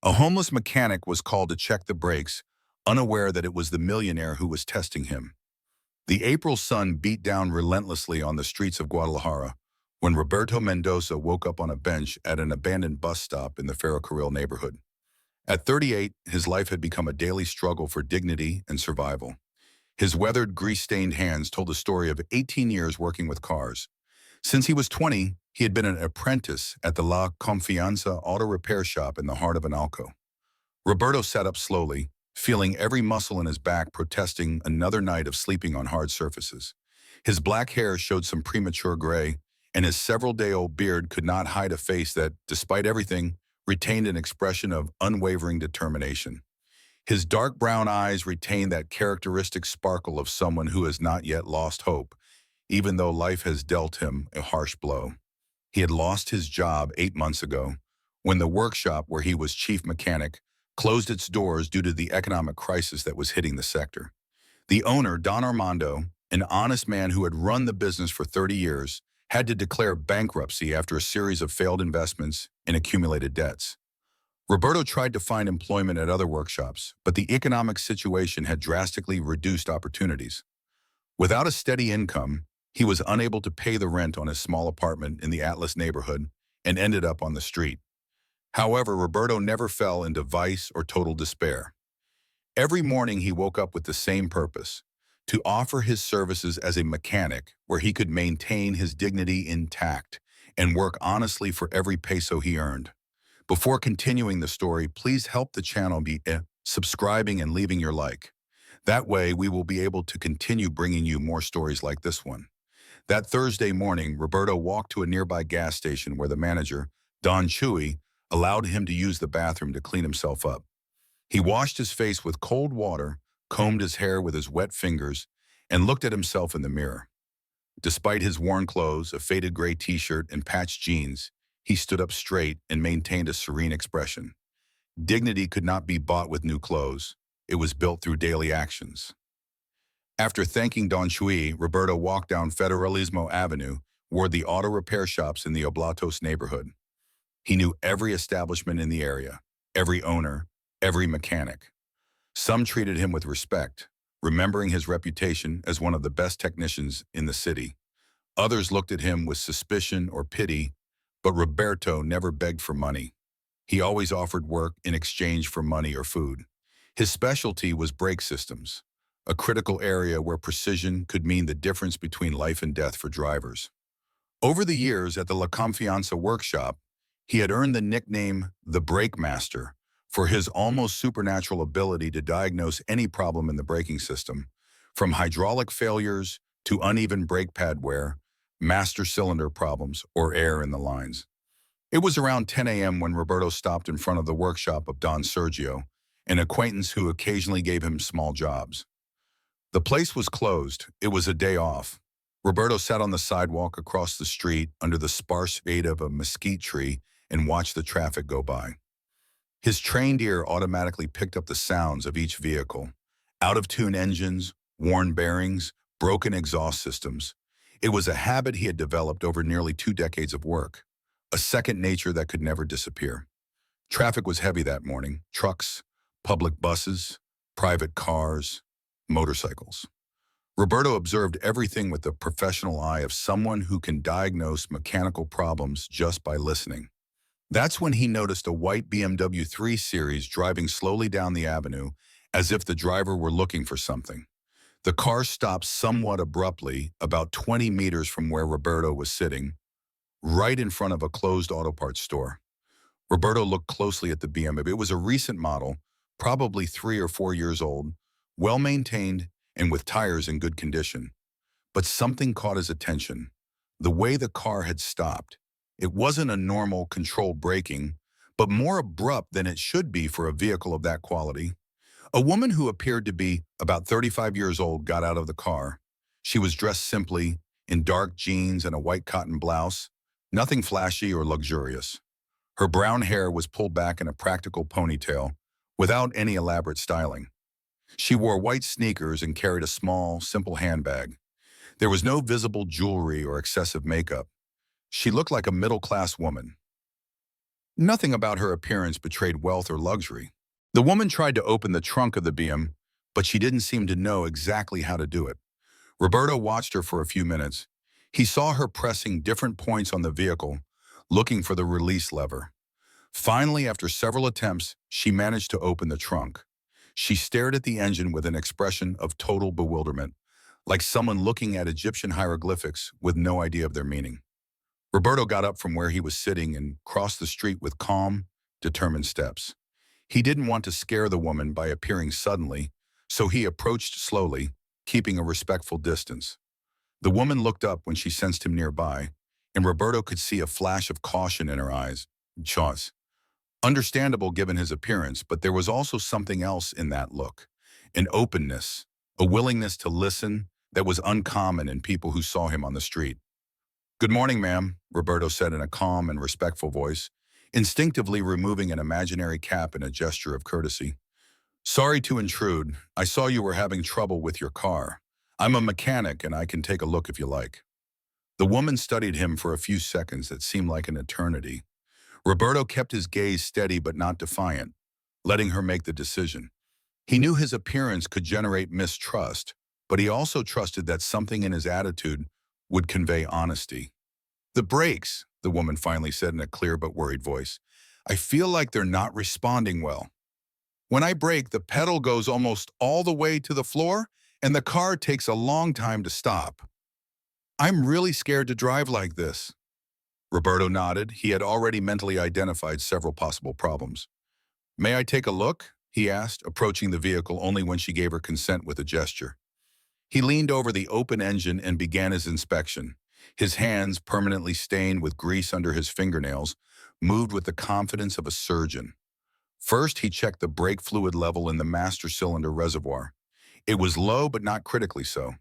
A homeless mechanic was called to check the brakes, unaware that it was the millionaire who was testing him. The April sun beat down relentlessly on the streets of Guadalajara when Roberto Mendoza woke up on a bench at an abandoned bus stop in the Ferrocarril neighborhood. At 38, his life had become a daily struggle for dignity and survival. His weathered, grease-stained hands told a story of 18 years working with cars. Since he was 20, he had been an apprentice at the La Confianza auto repair shop in the heart of Analco. Roberto sat up slowly, feeling every muscle in his back protesting another night of sleeping on hard surfaces. His black hair showed some premature gray, and his several-day-old beard could not hide a face that, despite everything, retained an expression of unwavering determination. His dark brown eyes retained that characteristic sparkle of someone who has not yet lost hope, even though life has dealt him a harsh blow. He had lost his job 8 months ago, when the workshop where he was chief mechanic closed its doors due to the economic crisis that was hitting the sector. The owner, Don Armando, an honest man who had run the business for 30 years, had to declare bankruptcy after a series of failed investments and accumulated debts. Roberto tried to find employment at other workshops, but the economic situation had drastically reduced opportunities. Without a steady income, he was unable to pay the rent on his small apartment in the Atlas neighborhood and ended up on the street. However, Roberto never fell into vice or total despair. Every morning he woke up with the same purpose: to offer his services as a mechanic where he could maintain his dignity intact and work honestly for every peso he earned. Before continuing the story, please help the channel by subscribing and leaving your like. That way, we will be able to continue bringing you more stories like this one. That Thursday morning, Roberto walked to a nearby gas station where the manager, Don Chewy, allowed him to use the bathroom to clean himself up. He washed his face with cold water, combed his hair with his wet fingers, and looked at himself in the mirror. Despite his worn clothes, a faded gray t-shirt, and patched jeans, he stood up straight and maintained a serene expression. Dignity could not be bought with new clothes. It was built through daily actions. After thanking Don Chui, Roberto walked down Federalismo Avenue toward the auto repair shops in the Oblatos neighborhood. He knew every establishment in the area, every owner, every mechanic. Some treated him with respect, remembering his reputation as one of the best technicians in the city. Others looked at him with suspicion or pity, but Roberto never begged for money. He always offered work in exchange for money or food. His specialty was brake systems, a critical area where precision could mean the difference between life and death for drivers. Over the years at the La Confianza workshop, he had earned the nickname the Brake Master for his almost supernatural ability to diagnose any problem in the braking system, from hydraulic failures to uneven brake pad wear, master cylinder problems, or air in the lines. It was around 10 a.m. when Roberto stopped in front of the workshop of Don Sergio, an acquaintance who occasionally gave him small jobs. The place was closed. It was a day off. Roberto sat on the sidewalk across the street under the sparse shade of a mesquite tree and watched the traffic go by. His trained ear automatically picked up the sounds of each vehicle: out-of-tune engines, worn bearings, broken exhaust systems. It was a habit he had developed over nearly 2 decades of work, a second nature that could never disappear. Traffic was heavy that morning: trucks, public buses, private cars, motorcycles. Roberto observed everything with the professional eye of someone who can diagnose mechanical problems just by listening. That's when he noticed a white BMW 3 Series driving slowly down the avenue, as if the driver were looking for something. The car stopped somewhat abruptly, about 20 meters from where Roberto was sitting, right in front of a closed auto parts store. Roberto looked closely at the BMW. It was a recent model, probably 3 or 4 years old, well-maintained and with tires in good condition. But something caught his attention: the way the car had stopped. It wasn't a normal controlled braking, but more abrupt than it should be for a vehicle of that quality. A woman who appeared to be about 35 years old got out of the car. She was dressed simply, in dark jeans and a white cotton blouse, nothing flashy or luxurious. Her brown hair was pulled back in a practical ponytail, without any elaborate styling. She wore white sneakers and carried a small, simple handbag. There was no visible jewelry or excessive makeup. She looked like a middle-class woman. Nothing about her appearance betrayed wealth or luxury. The woman tried to open the trunk of the BM, but she didn't seem to know exactly how to do it. Roberto watched her for a few minutes. He saw her pressing different points on the vehicle, looking for the release lever. Finally, after several attempts, she managed to open the trunk. She stared at the engine with an expression of total bewilderment, like someone looking at Egyptian hieroglyphics with no idea of their meaning. Roberto got up from where he was sitting and crossed the street with calm, determined steps. He didn't want to scare the woman by appearing suddenly, so he approached slowly, keeping a respectful distance. The woman looked up when she sensed him nearby, and Roberto could see a flash of caution in her eyes. Chance. Understandable given his appearance, but there was also something else in that look. An openness, a willingness to listen that was uncommon in people who saw him on the street. "Good morning, ma'am," Roberto said in a calm and respectful voice, instinctively removing an imaginary cap in a gesture of courtesy. "Sorry to intrude. I saw you were having trouble with your car. I'm a mechanic and I can take a look if you like." The woman studied him for a few seconds that seemed like an eternity. Roberto kept his gaze steady but not defiant, letting her make the decision. He knew his appearance could generate mistrust, but he also trusted that something in his attitude would convey honesty. "The brakes," the woman finally said in a clear but worried voice. "I feel like they're not responding well. When I brake, the pedal goes almost all the way to the floor, and the car takes a long time to stop. I'm really scared to drive like this." Roberto nodded. He had already mentally identified several possible problems. "May I take a look?" he asked, approaching the vehicle only when she gave her consent with a gesture. He leaned over the open engine and began his inspection. His hands, permanently stained with grease under his fingernails, moved with the confidence of a surgeon. First, he checked the brake fluid level in the master cylinder reservoir. It was low, but not critically so.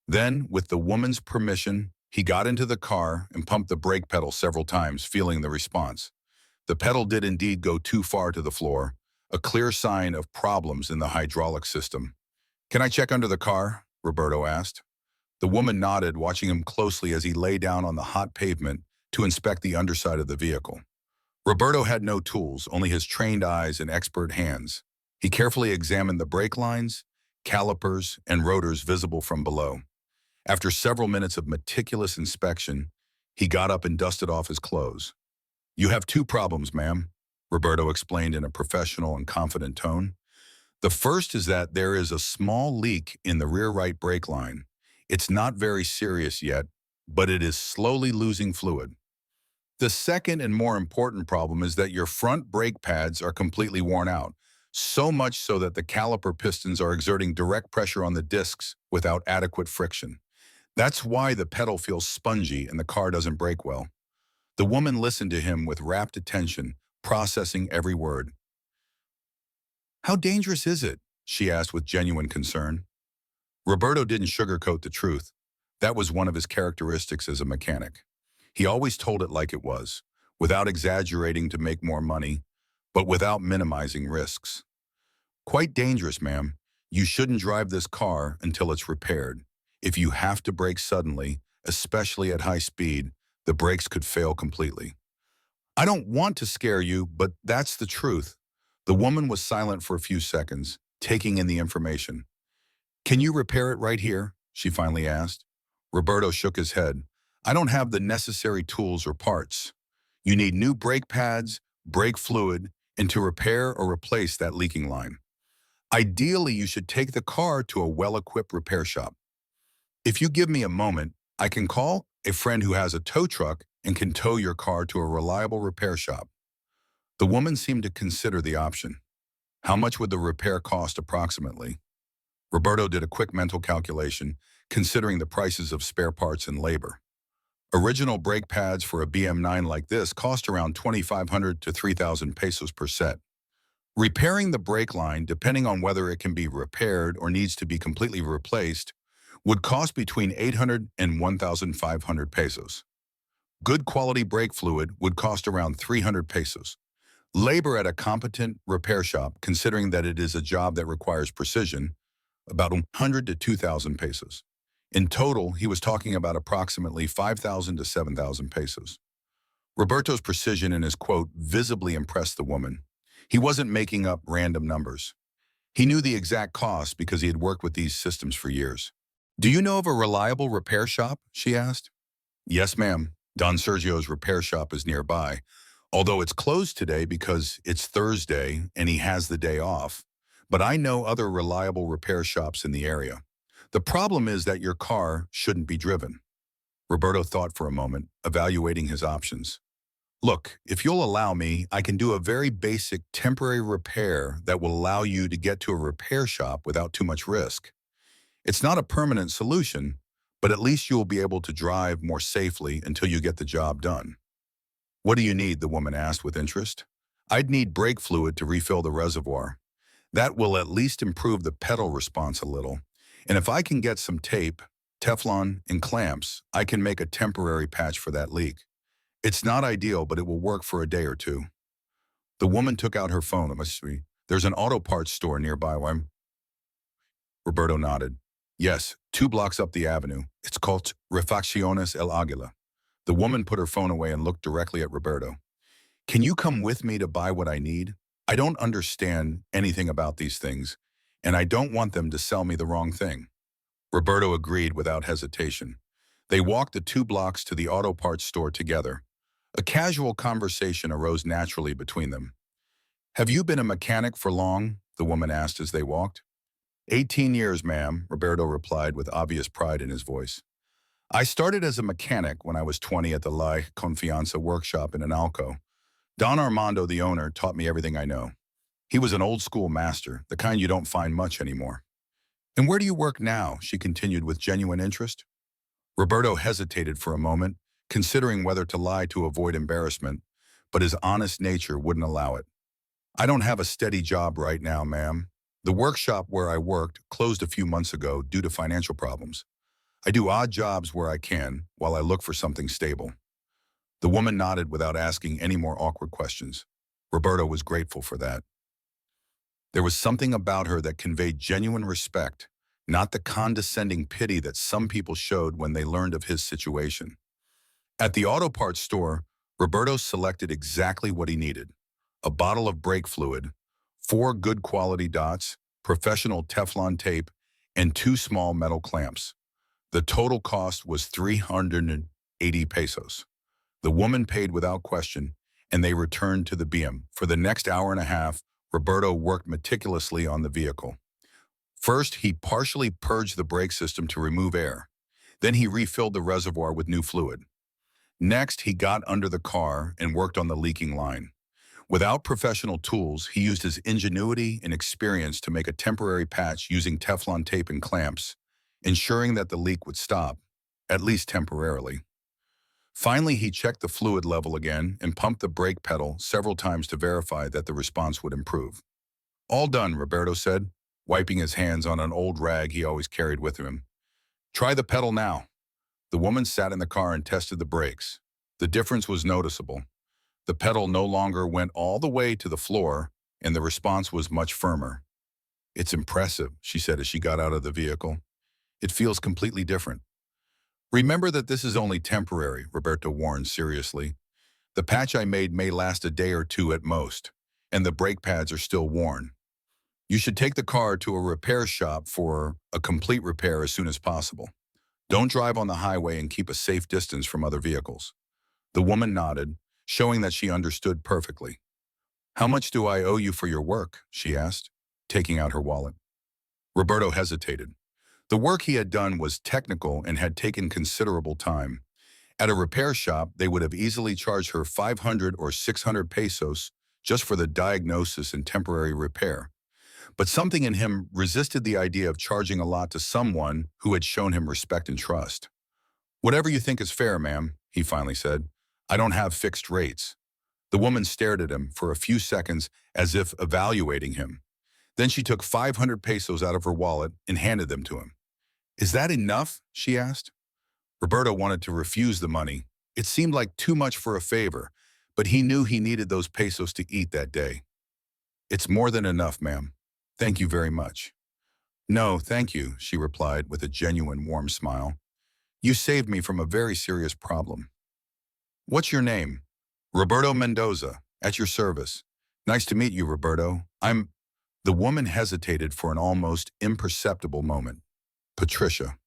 Then, with the woman's permission, he got into the car and pumped the brake pedal several times, feeling the response. The pedal did indeed go too far to the floor, a clear sign of problems in the hydraulic system. "Can I check under the car?" Roberto asked. The woman nodded, watching him closely as he lay down on the hot pavement to inspect the underside of the vehicle. Roberto had no tools, only his trained eyes and expert hands. He carefully examined the brake lines, calipers, and rotors visible from below. After several minutes of meticulous inspection, he got up and dusted off his clothes. "You have two problems, ma'am," Roberto explained in a professional and confident tone. "The first is that there is a small leak in the rear right brake line. It's not very serious yet, but it is slowly losing fluid. The second and more important problem is that your front brake pads are completely worn out, so much so that the caliper pistons are exerting direct pressure on the discs without adequate friction. That's why the pedal feels spongy and the car doesn't brake well." The woman listened to him with rapt attention, processing every word. "How dangerous is it?" she asked with genuine concern. Roberto didn't sugarcoat the truth. That was one of his characteristics as a mechanic. He always told it like it was, without exaggerating to make more money, but without minimizing risks. "Quite dangerous, ma'am. You shouldn't drive this car until it's repaired. If you have to brake suddenly, especially at high speed, the brakes could fail completely." "I don't want to scare you, but that's the truth." The woman was silent for a few seconds, taking in the information. "Can you repair it right here?" she finally asked. Roberto shook his head. "I don't have the necessary tools or parts. You need new brake pads, brake fluid, and to repair or replace that leaking line. Ideally, you should take the car to a well-equipped repair shop. If you give me a moment, I can call a friend who has a tow truck and can tow your car to a reliable repair shop." The woman seemed to consider the option. "How much would the repair cost approximately?" Roberto did a quick mental calculation, considering the prices of spare parts and labor. Original brake pads for a BM9 like this cost around 2,500 to 3,000 pesos per set. Repairing the brake line, depending on whether it can be repaired or needs to be completely replaced, would cost between 800 and 1,500 pesos. Good quality brake fluid would cost around 300 pesos. Labor at a competent repair shop, considering that it is a job that requires precision, about 100 to 2,000 pesos. In total, he was talking about approximately 5,000 to 7,000 pesos. Roberto's precision in his quote visibly impressed the woman. He wasn't making up random numbers. He knew the exact cost because he had worked with these systems for years. "Do you know of a reliable repair shop?" she asked. "Yes, ma'am. Don Sergio's repair shop is nearby, although it's closed today because it's Thursday and he has the day off. But I know other reliable repair shops in the area. The problem is that your car shouldn't be driven." Roberto thought for a moment, evaluating his options. "Look, if you'll allow me, I can do a very basic temporary repair that will allow you to get to a repair shop without too much risk. It's not a permanent solution, but at least you will be able to drive more safely until you get the job done." "What do you need?" the woman asked with interest. "I'd need brake fluid to refill the reservoir. That will at least improve the pedal response a little. And if I can get some tape, Teflon, and clamps, I can make a temporary patch for that leak. It's not ideal, but it will work for a day or two." The woman took out her phone. "There's an auto parts store nearby." Roberto nodded. "Yes, 2 blocks up the avenue. It's called Refacciones El Águila." The woman put her phone away and looked directly at Roberto. "Can you come with me to buy what I need? I don't understand anything about these things, and I don't want them to sell me the wrong thing." Roberto agreed without hesitation. They walked the 2 blocks to the auto parts store together. A casual conversation arose naturally between them. "Have you been a mechanic for long?" the woman asked as they walked. 18 years, ma'am," Roberto replied with obvious pride in his voice. "I started as a mechanic when I was 20 at the La Confianza workshop in Analco. Don Armando, the owner, taught me everything I know. He was an old-school master, the kind you don't find much anymore." "And where do you work now?" she continued with genuine interest. Roberto hesitated for a moment, considering whether to lie to avoid embarrassment, but his honest nature wouldn't allow it. "I don't have a steady job right now, ma'am. The workshop where I worked closed a few months ago due to financial problems. I do odd jobs where I can while I look for something stable." The woman nodded without asking any more awkward questions. Roberto was grateful for that. There was something about her that conveyed genuine respect, not the condescending pity that some people showed when they learned of his situation. At the auto parts store, Roberto selected exactly what he needed: a bottle of brake fluid, 4 good quality dots, professional Teflon tape, and 2 small metal clamps. The total cost was 380 pesos. The woman paid without question, and they returned to the BM. For the next hour and a half, Roberto worked meticulously on the vehicle. First, he partially purged the brake system to remove air. Then he refilled the reservoir with new fluid. Next, he got under the car and worked on the leaking line. Without professional tools, he used his ingenuity and experience to make a temporary patch using Teflon tape and clamps, ensuring that the leak would stop, at least temporarily. Finally, he checked the fluid level again and pumped the brake pedal several times to verify that the response would improve. "All done," Roberto said, wiping his hands on an old rag he always carried with him. "Try the pedal now." The woman sat in the car and tested the brakes. The difference was noticeable. The pedal no longer went all the way to the floor, and the response was much firmer. "It's impressive," she said as she got out of the vehicle. "It feels completely different." "Remember that this is only temporary," Roberto warned seriously. "The patch I made may last a day or two at most, and the brake pads are still worn. You should take the car to a repair shop for a complete repair as soon as possible. Don't drive on the highway and keep a safe distance from other vehicles." The woman nodded, showing that she understood perfectly. "How much do I owe you for your work?" she asked, taking out her wallet. Roberto hesitated. The work he had done was technical and had taken considerable time. At a repair shop, they would have easily charged her 500 or 600 pesos just for the diagnosis and temporary repair. But something in him resisted the idea of charging a lot to someone who had shown him respect and trust. "Whatever you think is fair, ma'am," he finally said. "I don't have fixed rates." The woman stared at him for a few seconds as if evaluating him. Then she took 500 pesos out of her wallet and handed them to him. "Is that enough?" she asked. Roberto wanted to refuse the money. It seemed like too much for a favor, but he knew he needed those pesos to eat that day. "It's more than enough, ma'am. Thank you very much." "No, thank you," she replied with a genuine warm smile. "You saved me from a very serious problem." "What's your name?" Roberto Mendoza, at your service. Nice to meet you, Roberto. The woman hesitated for an almost imperceptible moment. Patricia.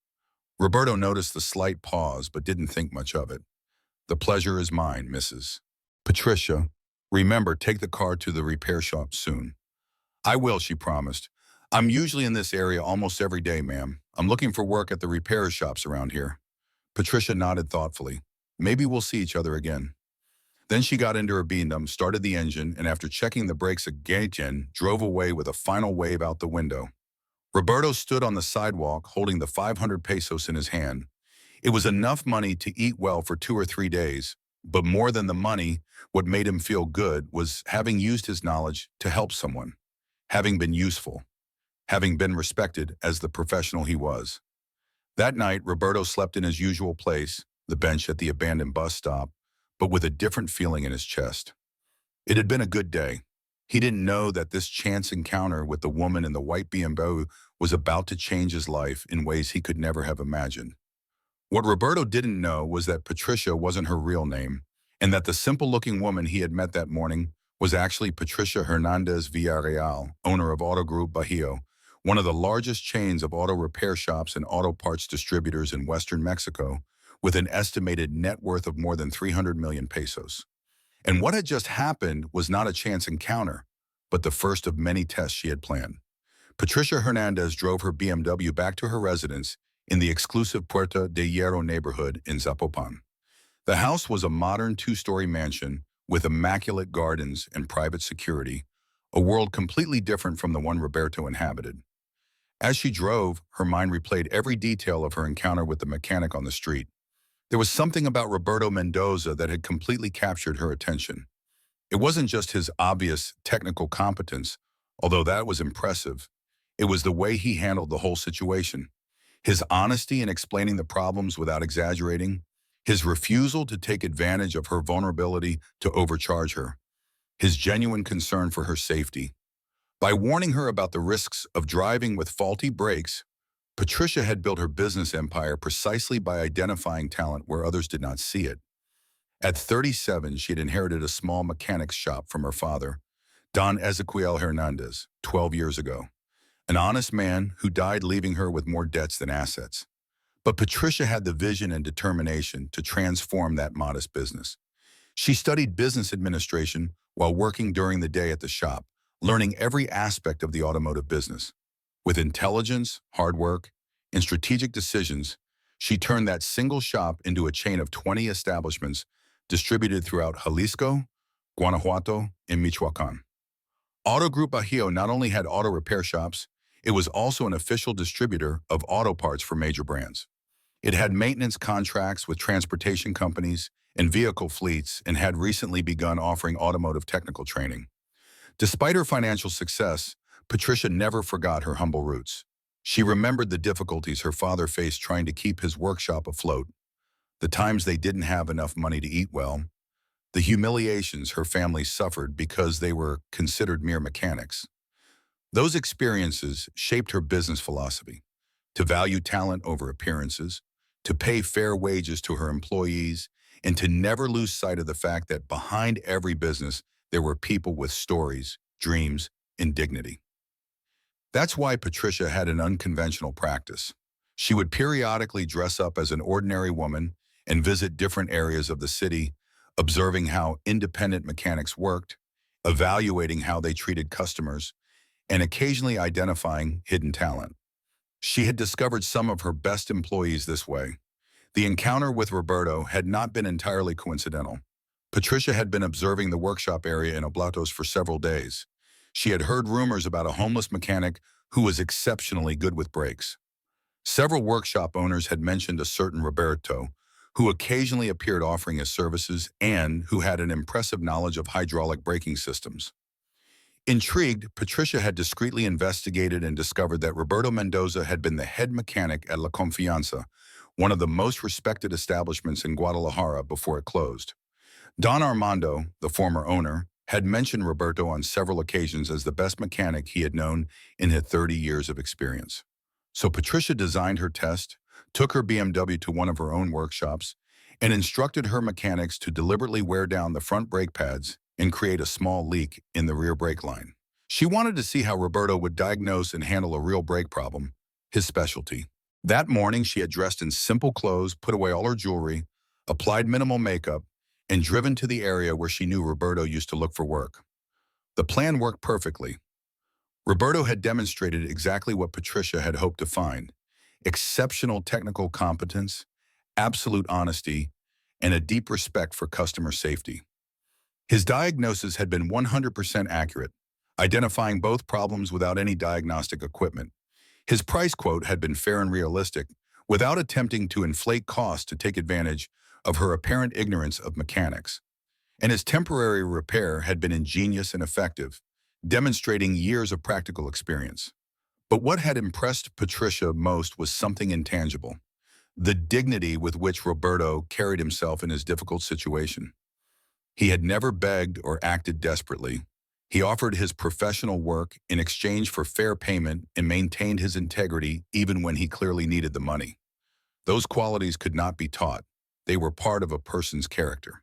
Roberto noticed the slight pause but didn't think much of it. The pleasure is mine, Mrs. Patricia. Remember, take the car to the repair shop soon. I will, she promised. I'm usually in this area almost every day, ma'am. I'm looking for work at the repair shops around here. Patricia nodded thoughtfully. Maybe we'll see each other again. Then she got into her B&M, started the engine, and after checking the brakes again, drove away with a final wave out the window. Roberto stood on the sidewalk holding the 500 pesos in his hand. It was enough money to eat well for 2 or 3 days, but more than the money, what made him feel good was having used his knowledge to help someone, having been useful, having been respected as the professional he was. That night, Roberto slept in his usual place, the bench at the abandoned bus stop, but with a different feeling in his chest. It had been a good day. He didn't know that this chance encounter with the woman in the white BMW was about to change his life in ways he could never have imagined. What Roberto didn't know was that Patricia wasn't her real name, and that the simple-looking woman he had met that morning was actually Patricia Hernandez Villarreal, owner of Auto Group Bajío, one of the largest chains of auto repair shops and auto parts distributors in western Mexico, with an estimated net worth of more than 300 million pesos. And what had just happened was not a chance encounter, but the first of many tests she had planned. Patricia Hernandez drove her BMW back to her residence in the exclusive Puerta de Hierro neighborhood in Zapopan. The house was a modern 2-story mansion with immaculate gardens and private security, a world completely different from the one Roberto inhabited. As she drove, her mind replayed every detail of her encounter with the mechanic on the street. There was something about Roberto Mendoza that had completely captured her attention. It wasn't just his obvious technical competence, although that was impressive. It was the way he handled the whole situation. His honesty in explaining the problems without exaggerating, his refusal to take advantage of her vulnerability to overcharge her, his genuine concern for her safety. By warning her about the risks of driving with faulty brakes, Patricia had built her business empire precisely by identifying talent where others did not see it. At 37, she had inherited a small mechanics shop from her father, Don Ezequiel Hernandez, 12 years ago, an honest man who died leaving her with more debts than assets. But Patricia had the vision and determination to transform that modest business. She studied business administration while working during the day at the shop, learning every aspect of the automotive business. With intelligence, hard work, and strategic decisions, she turned that single shop into a chain of 20 establishments distributed throughout Jalisco, Guanajuato, and Michoacan. Auto Group Bajío not only had auto repair shops, it was also an official distributor of auto parts for major brands. It had maintenance contracts with transportation companies and vehicle fleets and had recently begun offering automotive technical training. Despite her financial success, Patricia never forgot her humble roots. She remembered the difficulties her father faced trying to keep his workshop afloat, the times they didn't have enough money to eat well, the humiliations her family suffered because they were considered mere mechanics. Those experiences shaped her business philosophy: to value talent over appearances, to pay fair wages to her employees, and to never lose sight of the fact that behind every business there were people with stories, dreams, and dignity. That's why Patricia had an unconventional practice. She would periodically dress up as an ordinary woman and visit different areas of the city, observing how independent mechanics worked, evaluating how they treated customers, and occasionally identifying hidden talent. She had discovered some of her best employees this way. The encounter with Roberto had not been entirely coincidental. Patricia had been observing the workshop area in Oblatos for several days. She had heard rumors about a homeless mechanic who was exceptionally good with brakes. Several workshop owners had mentioned a certain Roberto, who occasionally appeared offering his services and who had an impressive knowledge of hydraulic braking systems. Intrigued, Patricia had discreetly investigated and discovered that Roberto Mendoza had been the head mechanic at La Confianza, one of the most respected establishments in Guadalajara, before it closed. Don Armando, the former owner, had mentioned Roberto on several occasions as the best mechanic he had known in his 30 years of experience. So Patricia designed her test, took her BMW to one of her own workshops, and instructed her mechanics to deliberately wear down the front brake pads and create a small leak in the rear brake line. She wanted to see how Roberto would diagnose and handle a real brake problem, his specialty. That morning, she had dressed in simple clothes, put away all her jewelry, applied minimal makeup, and driven to the area where she knew Roberto used to look for work. The plan worked perfectly. Roberto had demonstrated exactly what Patricia had hoped to find: exceptional technical competence, absolute honesty, and a deep respect for customer safety. His diagnosis had been 100% accurate, identifying both problems without any diagnostic equipment. His price quote had been fair and realistic, without attempting to inflate costs to take advantage of her apparent ignorance of mechanics. And his temporary repair had been ingenious and effective, demonstrating years of practical experience. But what had impressed Patricia most was something intangible: the dignity with which Roberto carried himself in his difficult situation. He had never begged or acted desperately. He offered his professional work in exchange for fair payment and maintained his integrity even when he clearly needed the money. Those qualities could not be taught. They were part of a person's character.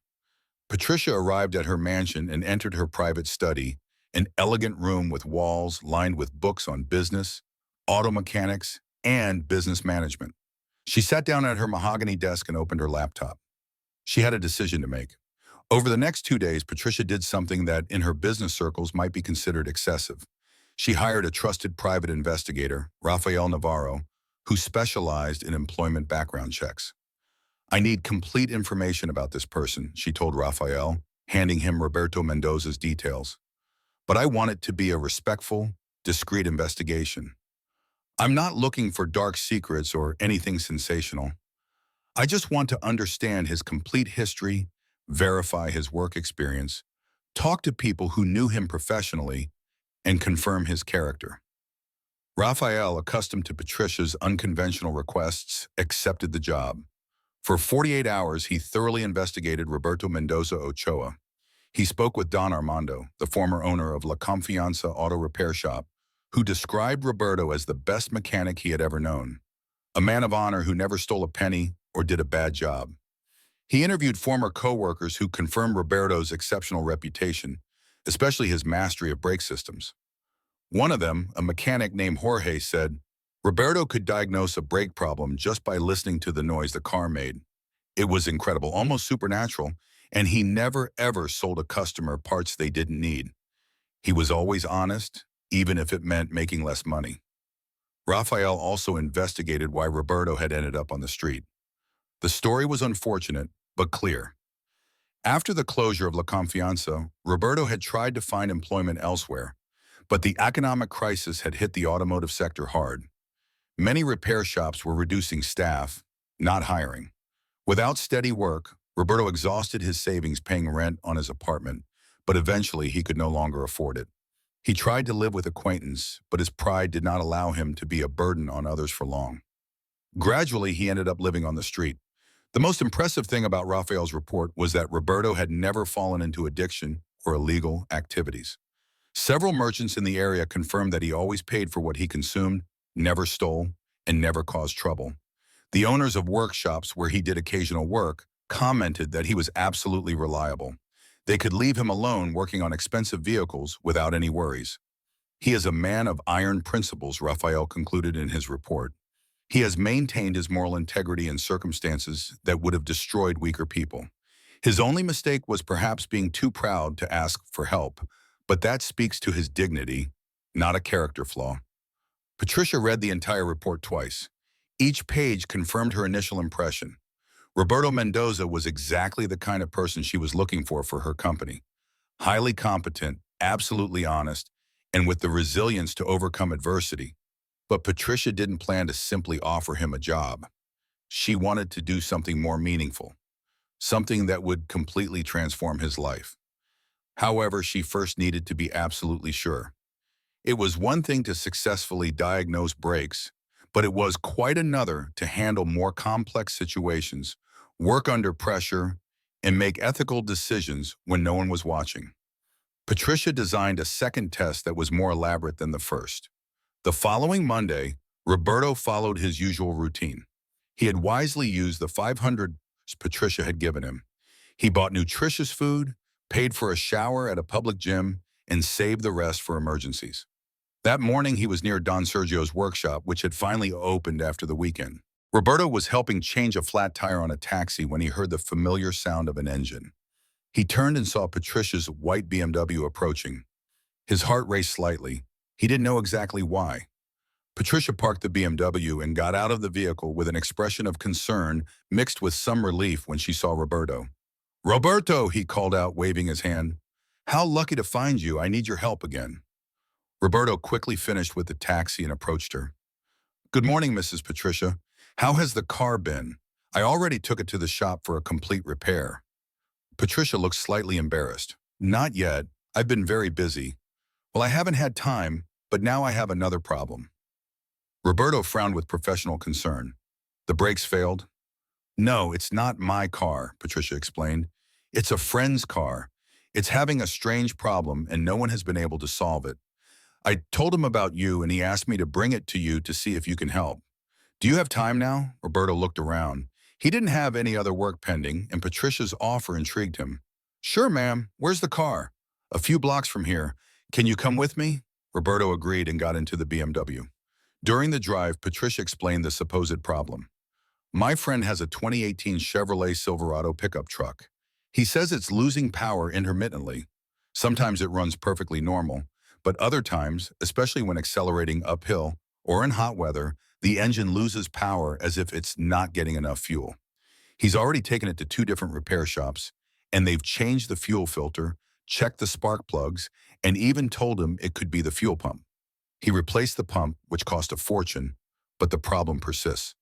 Patricia arrived at her mansion and entered her private study, an elegant room with walls lined with books on business, auto mechanics, and business management. She sat down at her mahogany desk and opened her laptop. She had a decision to make. Over the next 2 days, Patricia did something that, in her business circles, might be considered excessive. She hired a trusted private investigator, Rafael Navarro, who specialized in employment background checks. "I need complete information about this person," she told Rafael, handing him Roberto Mendoza's details. "But I want it to be a respectful, discreet investigation. I'm not looking for dark secrets or anything sensational. I just want to understand his complete history, verify his work experience, talk to people who knew him professionally, and confirm his character." Rafael, accustomed to Patricia's unconventional requests, accepted the job. For 48 hours, he thoroughly investigated Roberto Mendoza Ochoa. He spoke with Don Armando, the former owner of La Confianza Auto Repair Shop, who described Roberto as the best mechanic he had ever known, a man of honor who never stole a penny or did a bad job. He interviewed former co-workers who confirmed Roberto's exceptional reputation, especially his mastery of brake systems. One of them, a mechanic named Jorge, said, "Roberto could diagnose a brake problem just by listening to the noise the car made. It was incredible, almost supernatural, and he never ever sold a customer parts they didn't need. He was always honest, even if it meant making less money." Rafael also investigated why Roberto had ended up on the street. The story was unfortunate, but clear. After the closure of La Confianza, Roberto had tried to find employment elsewhere, but the economic crisis had hit the automotive sector hard. Many repair shops were reducing staff, not hiring. Without steady work, Roberto exhausted his savings paying rent on his apartment, but eventually he could no longer afford it. He tried to live with acquaintance, but his pride did not allow him to be a burden on others for long. Gradually, he ended up living on the street. The most impressive thing about Rafael's report was that Roberto had never fallen into addiction or illegal activities. Several merchants in the area confirmed that he always paid for what he consumed, never stole, and never caused trouble. The owners of workshops where he did occasional work commented that he was absolutely reliable. They could leave him alone working on expensive vehicles without any worries. "He is a man of iron principles," Rafael concluded in his report. "He has maintained his moral integrity in circumstances that would have destroyed weaker people. His only mistake was perhaps being too proud to ask for help, but that speaks to his dignity, not a character flaw." Patricia read the entire report twice. Each page confirmed her initial impression. Roberto Mendoza was exactly the kind of person she was looking for her company. Highly competent, absolutely honest, and with the resilience to overcome adversity. But Patricia didn't plan to simply offer him a job. She wanted to do something more meaningful, something that would completely transform his life. However, she first needed to be absolutely sure. It was one thing to successfully diagnose brakes, but it was quite another to handle more complex situations, work under pressure, and make ethical decisions when no one was watching. Patricia designed a second test that was more elaborate than the first. The following Monday, Roberto followed his usual routine. He had wisely used the 500 Patricia had given him. He bought nutritious food, paid for a shower at a public gym, and saved the rest for emergencies. That morning, he was near Don Sergio's workshop, which had finally opened after the weekend. Roberto was helping change a flat tire on a taxi when he heard the familiar sound of an engine. He turned and saw Patricia's white BMW approaching. His heart raced slightly. He didn't know exactly why. Patricia parked the BMW and got out of the vehicle with an expression of concern mixed with some relief when she saw Roberto. "Roberto," he called out, waving his hand. "How lucky to find you. I need your help again." Roberto quickly finished with the taxi and approached her. "Good morning, Mrs. Patricia. How has the car been? I already took it to the shop for a complete repair." Patricia looked slightly embarrassed. "Not yet. I've been very busy. Well, I haven't had time, but now I have another problem." Roberto frowned with professional concern. "The brakes failed?" "No, it's not my car," Patricia explained. "It's a friend's car. It's having a strange problem and no one has been able to solve it. I told him about you and he asked me to bring it to you to see if you can help. Do you have time now?" Roberto looked around. He didn't have any other work pending, and Patricia's offer intrigued him. "Sure, ma'am. Where's the car?" "A few blocks from here. Can you come with me?" Roberto agreed and got into the BMW. During the drive, Patricia explained the supposed problem. "My friend has a 2018 Chevrolet Silverado pickup truck. He says it's losing power intermittently. Sometimes it runs perfectly normal, but other times, especially when accelerating uphill or in hot weather, the engine loses power as if it's not getting enough fuel. He's already taken it to 2 different repair shops, and they've changed the fuel filter, checked the spark plugs, and even told him it could be the fuel pump. He replaced the pump, which cost a fortune, but the problem persists."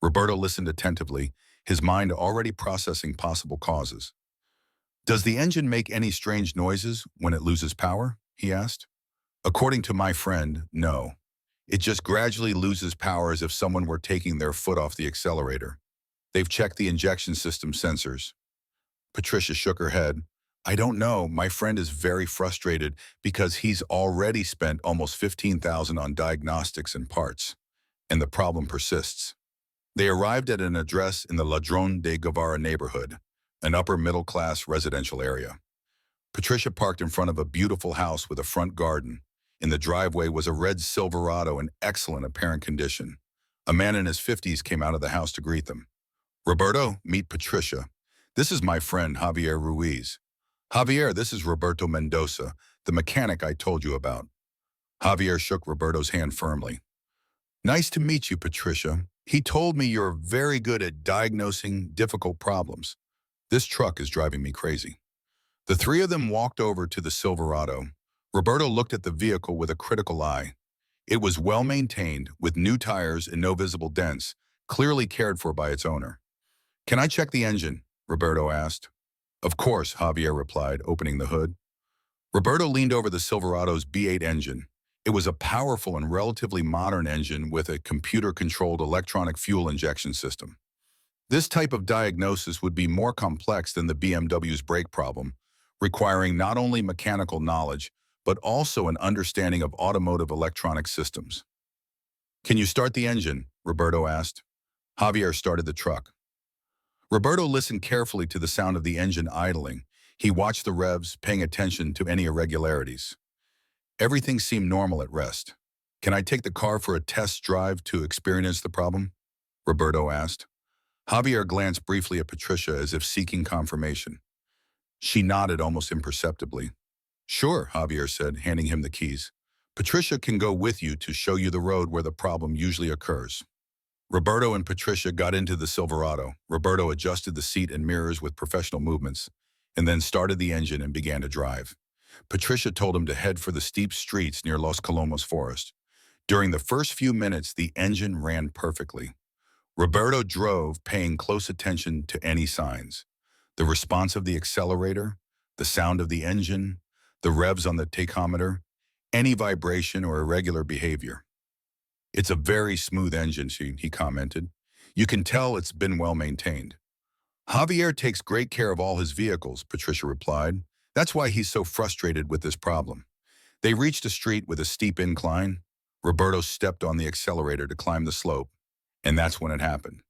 Roberto listened attentively, his mind already processing possible causes. "Does the engine make any strange noises when it loses power?" he asked. "According to my friend, no. It just gradually loses power as if someone were taking their foot off the accelerator. They've checked the injection system sensors." Patricia shook her head. "I don't know. My friend is very frustrated because he's already spent almost $15,000 on diagnostics and parts, and the problem persists." They arrived at an address in the Ladrón de Guevara neighborhood, an upper-middle-class residential area. Patricia parked in front of a beautiful house with a front garden. In the driveway was a red Silverado in excellent apparent condition. A man in his 50s came out of the house to greet them. "Roberto, meet Patricia. This is my friend Javier Ruiz. Javier, this is Roberto Mendoza, the mechanic I told you about." Javier shook Roberto's hand firmly. "Nice to meet you, Patricia. He told me you're very good at diagnosing difficult problems. This truck is driving me crazy." The 3 of them walked over to the Silverado. Roberto looked at the vehicle with a critical eye. It was well maintained, with new tires and no visible dents, clearly cared for by its owner. "Can I check the engine?" Roberto asked. "Of course," Javier replied, opening the hood. Roberto leaned over the Silverado's B8 engine. It was a powerful and relatively modern engine with a computer-controlled electronic fuel injection system. This type of diagnosis would be more complex than the BMW's brake problem, requiring not only mechanical knowledge, but also an understanding of automotive electronic systems. "Can you start the engine?" Roberto asked. Javier started the truck. Roberto listened carefully to the sound of the engine idling. He watched the revs, paying attention to any irregularities. Everything seemed normal at rest. "Can I take the car for a test drive to experience the problem?" Roberto asked. Javier glanced briefly at Patricia as if seeking confirmation. She nodded almost imperceptibly. "Sure," Javier said, handing him the keys. "Patricia can go with you to show you the road where the problem usually occurs." Roberto and Patricia got into the Silverado. Roberto adjusted the seat and mirrors with professional movements, and then started the engine and began to drive. Patricia told him to head for the steep streets near Los Colomos Forest. During the first few minutes, the engine ran perfectly. Roberto drove, paying close attention to any signs. The response of the accelerator, the sound of the engine, the revs on the tachometer, any vibration or irregular behavior. "It's a very smooth engine," he commented. "You can tell it's been well maintained." "Javier takes great care of all his vehicles," Patricia replied. "That's why he's so frustrated with this problem." They reached a street with a steep incline. Roberto stepped on the accelerator to climb the slope, and that's when it happened.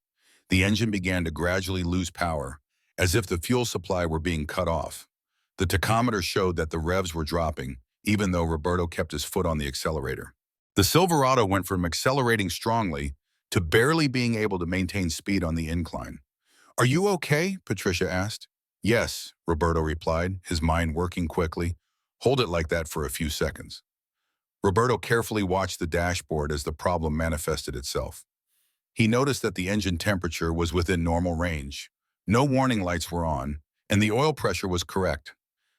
The engine began to gradually lose power, as if the fuel supply were being cut off. The tachometer showed that the revs were dropping, even though Roberto kept his foot on the accelerator. The Silverado went from accelerating strongly to barely being able to maintain speed on the incline. "Are you okay?" Patricia asked. "Yes," Roberto replied, his mind working quickly. "Hold it like that for a few seconds." Roberto carefully watched the dashboard as the problem manifested itself. He noticed that the engine temperature was within normal range. No warning lights were on, and the oil pressure was correct.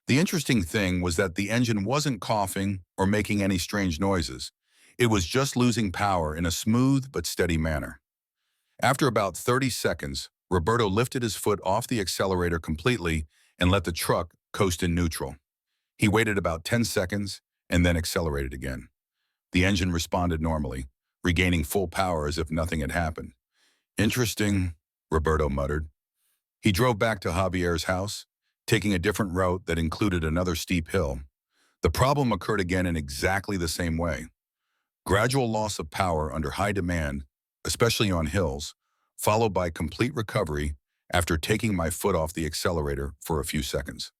The interesting thing was that the engine wasn't coughing or making any strange noises. It was just losing power in a smooth but steady manner. After about 30 seconds, Roberto lifted his foot off the accelerator completely and let the truck coast in neutral. He waited about 10 seconds and then accelerated again. The engine responded normally, regaining full power as if nothing had happened. "Interesting," Roberto muttered. He drove back to Javier's house, taking a different route that included another steep hill. The problem occurred again in exactly the same way. Gradual loss of power under high demand, especially on hills, followed by complete recovery after taking my foot off the accelerator for a few seconds.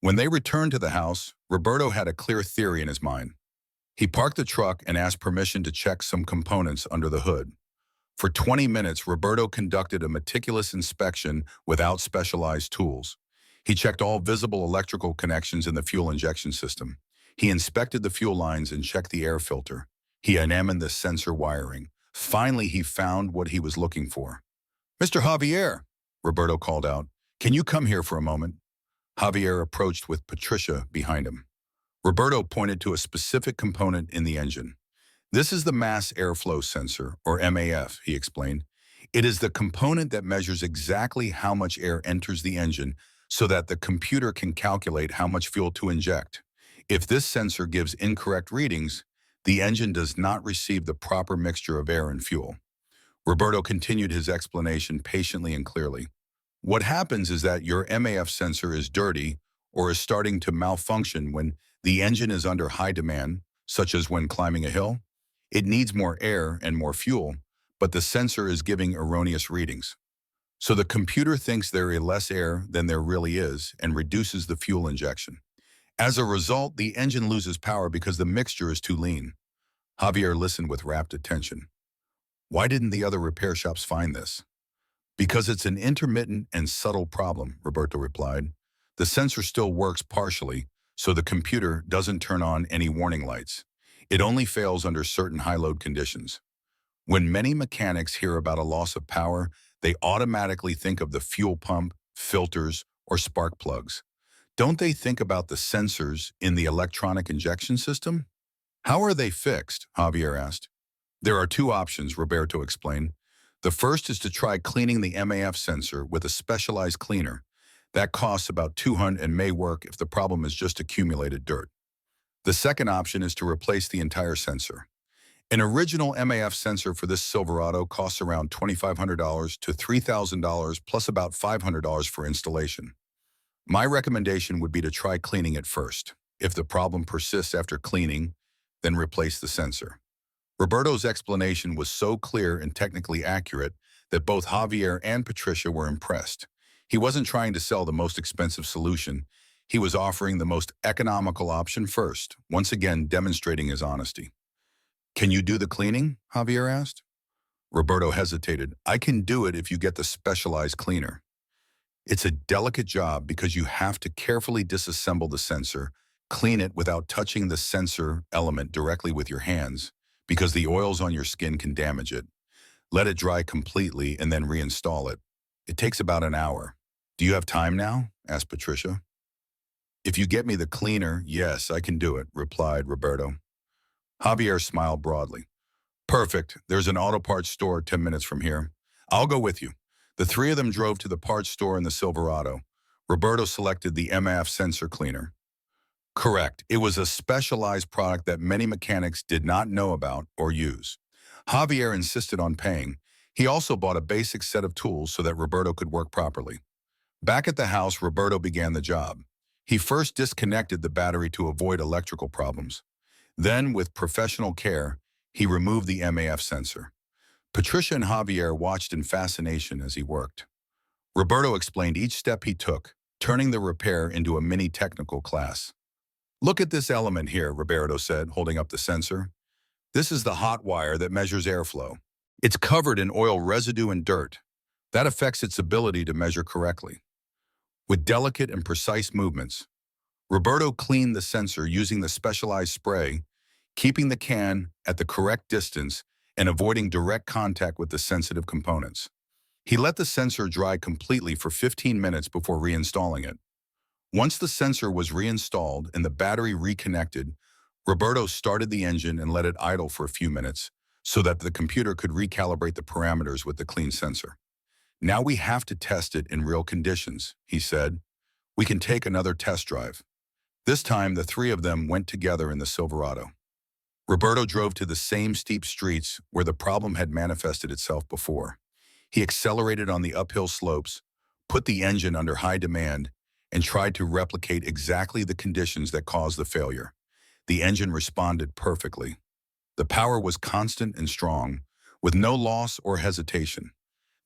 When they returned to the house, Roberto had a clear theory in his mind. He parked the truck and asked permission to check some components under the hood. For 20 minutes, Roberto conducted a meticulous inspection without specialized tools. He checked all visible electrical connections in the fuel injection system. He inspected the fuel lines and checked the air filter. He examined the sensor wiring. Finally, he found what he was looking for. "Mr. Javier," Roberto called out, "can you come here for a moment?" Javier approached with Patricia behind him. Roberto pointed to a specific component in the engine. "This is the mass airflow sensor, or MAF," he explained. "It is the component that measures exactly how much air enters the engine so that the computer can calculate how much fuel to inject. If this sensor gives incorrect readings, the engine does not receive the proper mixture of air and fuel." Roberto continued his explanation patiently and clearly. "What happens is that your MAF sensor is dirty or is starting to malfunction when the engine is under high demand, such as when climbing a hill. It needs more air and more fuel, but the sensor is giving erroneous readings. So the computer thinks there is less air than there really is and reduces the fuel injection. As a result, the engine loses power because the mixture is too lean." Javier listened with rapt attention. "Why didn't the other repair shops find this?" "Because it's an intermittent and subtle problem," Roberto replied. "The sensor still works partially, so the computer doesn't turn on any warning lights. It only fails under certain high-load conditions. When many mechanics hear about a loss of power, they automatically think of the fuel pump, filters, or spark plugs. Don't they think about the sensors in the electronic injection system?" "How are they fixed?" Javier asked. "There are two options," Roberto explained. "The first is to try cleaning the MAF sensor with a specialized cleaner. That costs about $200 and may work if the problem is just accumulated dirt. The second option is to replace the entire sensor. An original MAF sensor for this Silverado costs around $2,500 to $3,000 plus about $500 for installation. My recommendation would be to try cleaning it first. If the problem persists after cleaning, then replace the sensor." Roberto's explanation was so clear and technically accurate that both Javier and Patricia were impressed. He wasn't trying to sell the most expensive solution. He was offering the most economical option first, once again demonstrating his honesty. "Can you do the cleaning?" Javier asked. Roberto hesitated. "I can do it if you get the specialized cleaner. It's a delicate job because you have to carefully disassemble the sensor, clean it without touching the sensor element directly with your hands, because the oils on your skin can damage it. Let it dry completely and then reinstall it. It takes about an hour." "Do you have time now?" asked Patricia. "If you get me the cleaner, yes, I can do it," replied Roberto. Javier smiled broadly. "Perfect. There's an auto parts store 10 minutes from here. I'll go with you." The three of them drove to the parts store in the Silverado. Roberto selected the MAF sensor cleaner. Correct. It was a specialized product that many mechanics did not know about or use. Javier insisted on paying. He also bought a basic set of tools so that Roberto could work properly. Back at the house, Roberto began the job. He first disconnected the battery to avoid electrical problems. Then, with professional care, he removed the MAF sensor. Patricia and Javier watched in fascination as he worked. Roberto explained each step he took, turning the repair into a mini technical class. Look at this element here, Roberto said, holding up the sensor. This is the hot wire that measures airflow. It's covered in oil residue and dirt. That affects its ability to measure correctly. With delicate and precise movements, Roberto cleaned the sensor using the specialized spray, keeping the can at the correct distance and avoiding direct contact with the sensitive components. He let the sensor dry completely for 15 minutes before reinstalling it. Once the sensor was reinstalled and the battery reconnected, Roberto started the engine and let it idle for a few minutes so that the computer could recalibrate the parameters with the clean sensor. Now we have to test it in real conditions, he said. We can take another test drive. This time, the three of them went together in the Silverado. Roberto drove to the same steep streets where the problem had manifested itself before. He accelerated on the uphill slopes, put the engine under high demand, and tried to replicate exactly the conditions that caused the failure. The engine responded perfectly. The power was constant and strong, with no loss or hesitation.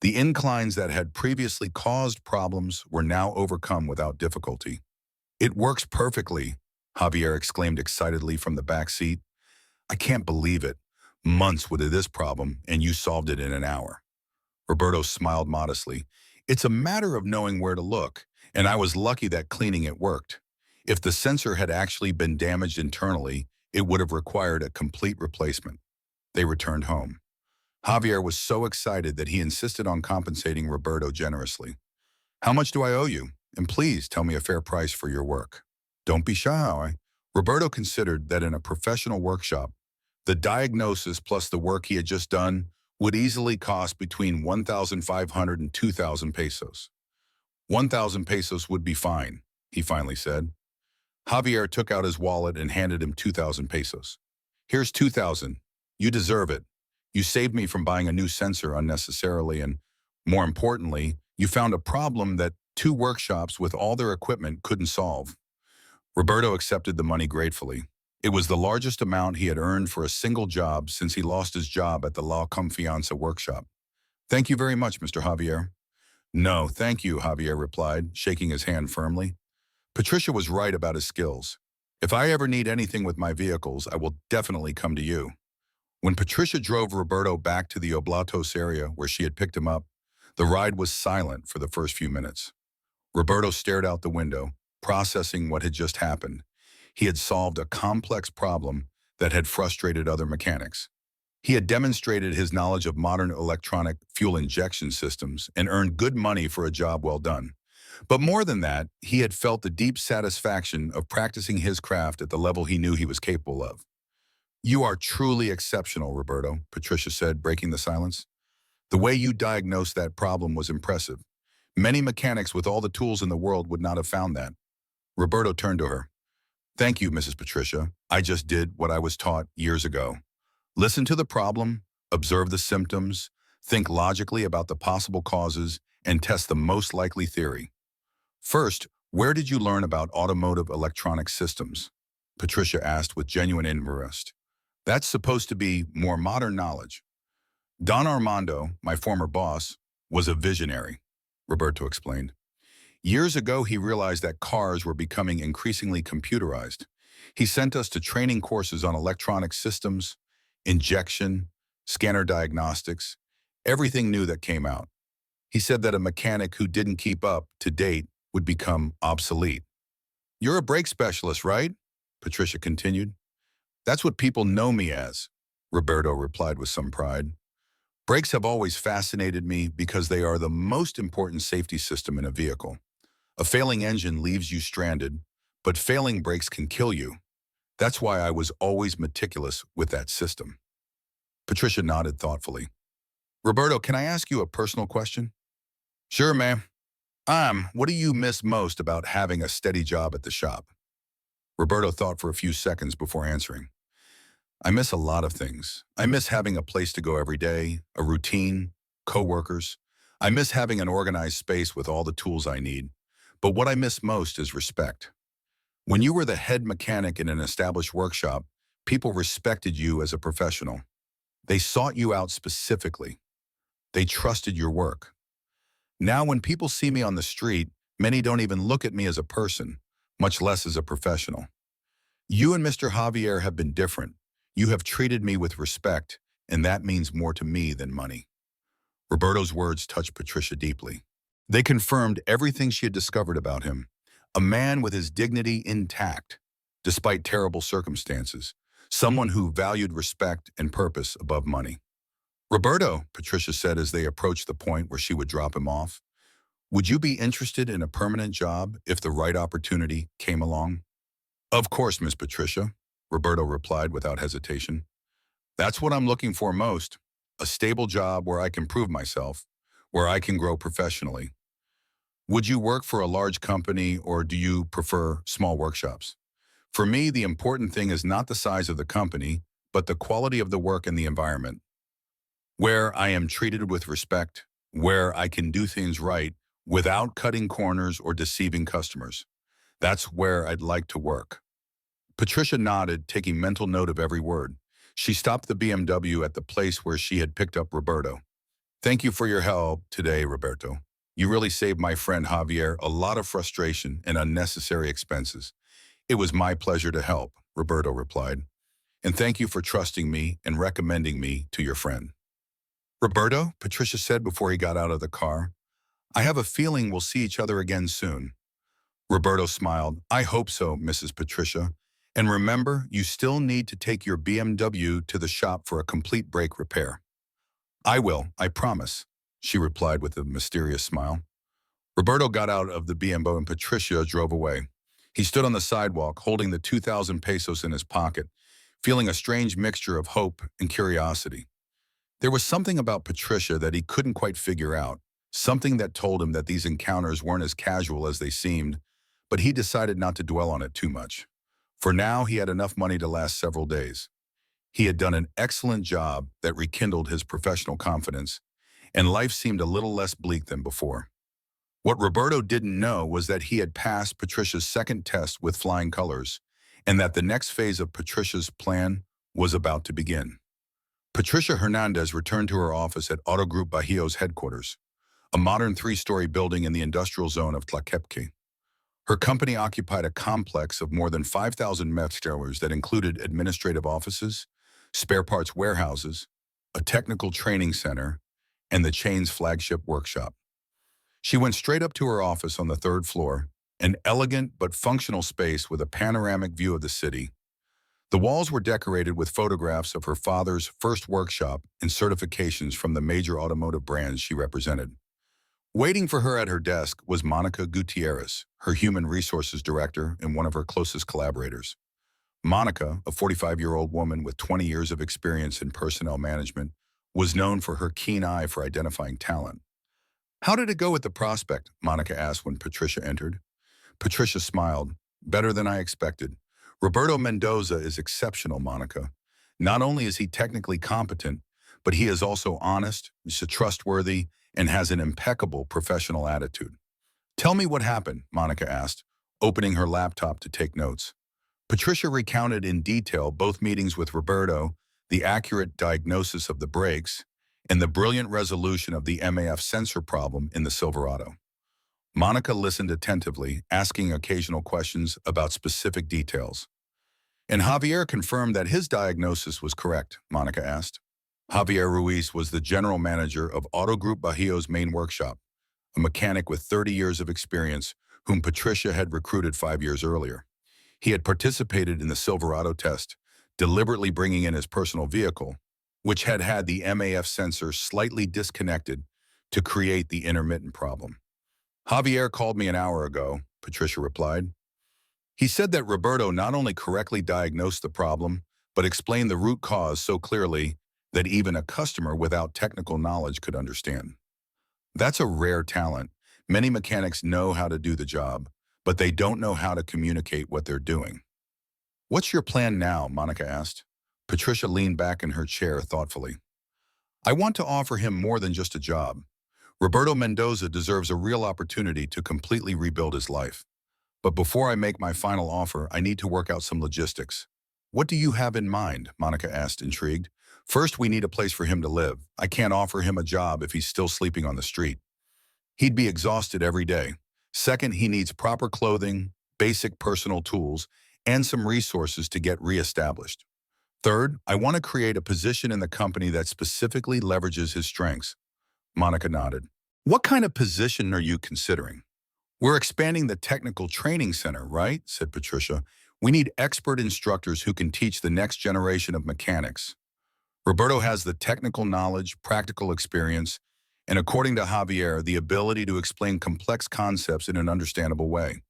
The inclines that had previously caused problems were now overcome without difficulty. It works perfectly, Javier exclaimed excitedly from the back seat. I can't believe it. Months with this problem, and you solved it in an hour. Roberto smiled modestly. It's a matter of knowing where to look, and I was lucky that cleaning it worked. If the sensor had actually been damaged internally, it would have required a complete replacement. They returned home. Javier was so excited that he insisted on compensating Roberto generously. How much do I owe you? And please tell me a fair price for your work. Don't be shy. Roberto considered that in a professional workshop, the diagnosis plus the work he had just done would easily cost between 1,500 and 2,000 pesos. 1,000 pesos would be fine, he finally said. Javier took out his wallet and handed him 2,000 pesos. Here's 2,000. You deserve it. You saved me from buying a new sensor unnecessarily, and more importantly, you found a problem that two workshops with all their equipment couldn't solve. Roberto accepted the money gratefully. It was the largest amount he had earned for a single job since he lost his job at the La Confianza workshop. Thank you very much, Mr. Javier. No, thank you, Javier replied, shaking his hand firmly. Patricia was right about his skills. If I ever need anything with my vehicles, I will definitely come to you. When Patricia drove Roberto back to the Oblatos area where she had picked him up, the ride was silent for the first few minutes. Roberto stared out the window, processing what had just happened. He had solved a complex problem that had frustrated other mechanics. He had demonstrated his knowledge of modern electronic fuel injection systems and earned good money for a job well done. But more than that, he had felt the deep satisfaction of practicing his craft at the level he knew he was capable of. You are truly exceptional, Roberto, Patricia said, breaking the silence. The way you diagnosed that problem was impressive. Many mechanics with all the tools in the world would not have found that. Roberto turned to her. Thank you, Mrs. Patricia. I just did what I was taught years ago. Listen to the problem, observe the symptoms, think logically about the possible causes, and test the most likely theory. First, where did you learn about automotive electronic systems? Patricia asked with genuine interest. That's supposed to be more modern knowledge. Don Armando, my former boss, was a visionary, Roberto explained. Years ago, he realized that cars were becoming increasingly computerized. He sent us to training courses on electronic systems, injection, scanner diagnostics, everything new that came out. He said that a mechanic who didn't keep up to date would become obsolete. You're a brake specialist, right? Patricia continued. That's what people know me as, Roberto replied with some pride. Brakes have always fascinated me because they are the most important safety system in a vehicle. A failing engine leaves you stranded, but failing brakes can kill you. That's why I was always meticulous with that system. Patricia nodded thoughtfully. Roberto, can I ask you a personal question? Sure, ma'am. What do you miss most about having a steady job at the shop? Roberto thought for a few seconds before answering. I miss a lot of things. I miss having a place to go every day, a routine, coworkers. I miss having an organized space with all the tools I need. But what I miss most is respect. When you were the head mechanic in an established workshop, people respected you as a professional. They sought you out specifically. They trusted your work. Now when people see me on the street, many don't even look at me as a person, much less as a professional. You and Mr. Javier have been different. You have treated me with respect, and that means more to me than money. Roberto's words touched Patricia deeply. They confirmed everything she had discovered about him. A man with his dignity intact, despite terrible circumstances. Someone who valued respect and purpose above money. Roberto, Patricia said as they approached the point where she would drop him off, would you be interested in a permanent job if the right opportunity came along? Of course, Miss Patricia, Roberto replied without hesitation. That's what I'm looking for most. A stable job where I can prove myself, where I can grow professionally. Would you work for a large company or do you prefer small workshops? For me, the important thing is not the size of the company, but the quality of the work and the environment. Where I am treated with respect, where I can do things right without cutting corners or deceiving customers. That's where I'd like to work. Patricia nodded, taking mental note of every word. She stopped the BMW at the place where she had picked up Roberto. Thank you for your help today, Roberto. You really saved my friend Javier a lot of frustration and unnecessary expenses. It was my pleasure to help, Roberto replied. And thank you for trusting me and recommending me to your friend. Roberto, Patricia said before he got out of the car, I have a feeling we'll see each other again soon. Roberto smiled. I hope so, Mrs. Patricia. And remember, you still need to take your BMW to the shop for a complete brake repair. I will, I promise, she replied with a mysterious smile. Roberto got out of the BMW and Patricia drove away. He stood on the sidewalk, holding the 2,000 pesos in his pocket, feeling a strange mixture of hope and curiosity. There was something about Patricia that he couldn't quite figure out, something that told him that these encounters weren't as casual as they seemed, but he decided not to dwell on it too much. For now, he had enough money to last several days. He had done an excellent job that rekindled his professional confidence, and life seemed a little less bleak than before. What Roberto didn't know was that he had passed Patricia's second test with flying colors, and that the next phase of Patricia's plan was about to begin. Patricia Hernandez returned to her office at Auto Group Bajío's headquarters, a modern three-story building in the industrial zone of Tlaquepaque. Her company occupied a complex of more than 5,000 meters that included administrative offices, spare parts warehouses, a technical training center, and the chain's flagship workshop. She went straight up to her office on the third floor, an elegant but functional space with a panoramic view of the city. The walls were decorated with photographs of her father's first workshop and certifications from the major automotive brands she represented. Waiting for her at her desk was Monica Gutierrez, her human resources director and one of her closest collaborators. Monica, a 45-year-old woman with 20 years of experience in personnel management, was known for her keen eye for identifying talent. How did it go with the prospect? Monica asked when Patricia entered. Patricia smiled. Better than I expected. Roberto Mendoza is exceptional, Monica. Not only is he technically competent, but he is also honest, he's trustworthy, and has an impeccable professional attitude. Tell me what happened, Monica asked, opening her laptop to take notes. Patricia recounted in detail both meetings with Roberto, the accurate diagnosis of the brakes, and the brilliant resolution of the MAF sensor problem in the Silverado. Monica listened attentively, asking occasional questions about specific details. And Javier confirmed that his diagnosis was correct, Monica asked. Javier Ruiz was the general manager of Auto Group Bajío's main workshop, a mechanic with 30 years of experience whom Patricia had recruited 5 years earlier. He had participated in the Silverado test, deliberately bringing in his personal vehicle, which had had the MAF sensor slightly disconnected to create the intermittent problem. Javier called me an hour ago, Patricia replied. He said that Roberto not only correctly diagnosed the problem, but explained the root cause so clearly that even a customer without technical knowledge could understand. That's a rare talent. Many mechanics know how to do the job, but they don't know how to communicate what they're doing. What's your plan now? Monica asked. Patricia leaned back in her chair thoughtfully. I want to offer him more than just a job. Roberto Mendoza deserves a real opportunity to completely rebuild his life. But before I make my final offer, I need to work out some logistics. What do you have in mind? Monica asked, intrigued. First, we need a place for him to live. I can't offer him a job if he's still sleeping on the street. He'd be exhausted every day. Second, he needs proper clothing, basic personal tools, and some resources to get reestablished. Third, I want to create a position in the company that specifically leverages his strengths. Monica nodded. What kind of position are you considering? We're expanding the technical training center, right? Said Patricia. We need expert instructors who can teach the next generation of mechanics. Roberto has the technical knowledge, practical experience, and according to Javier, the ability to explain complex concepts in an understandable way.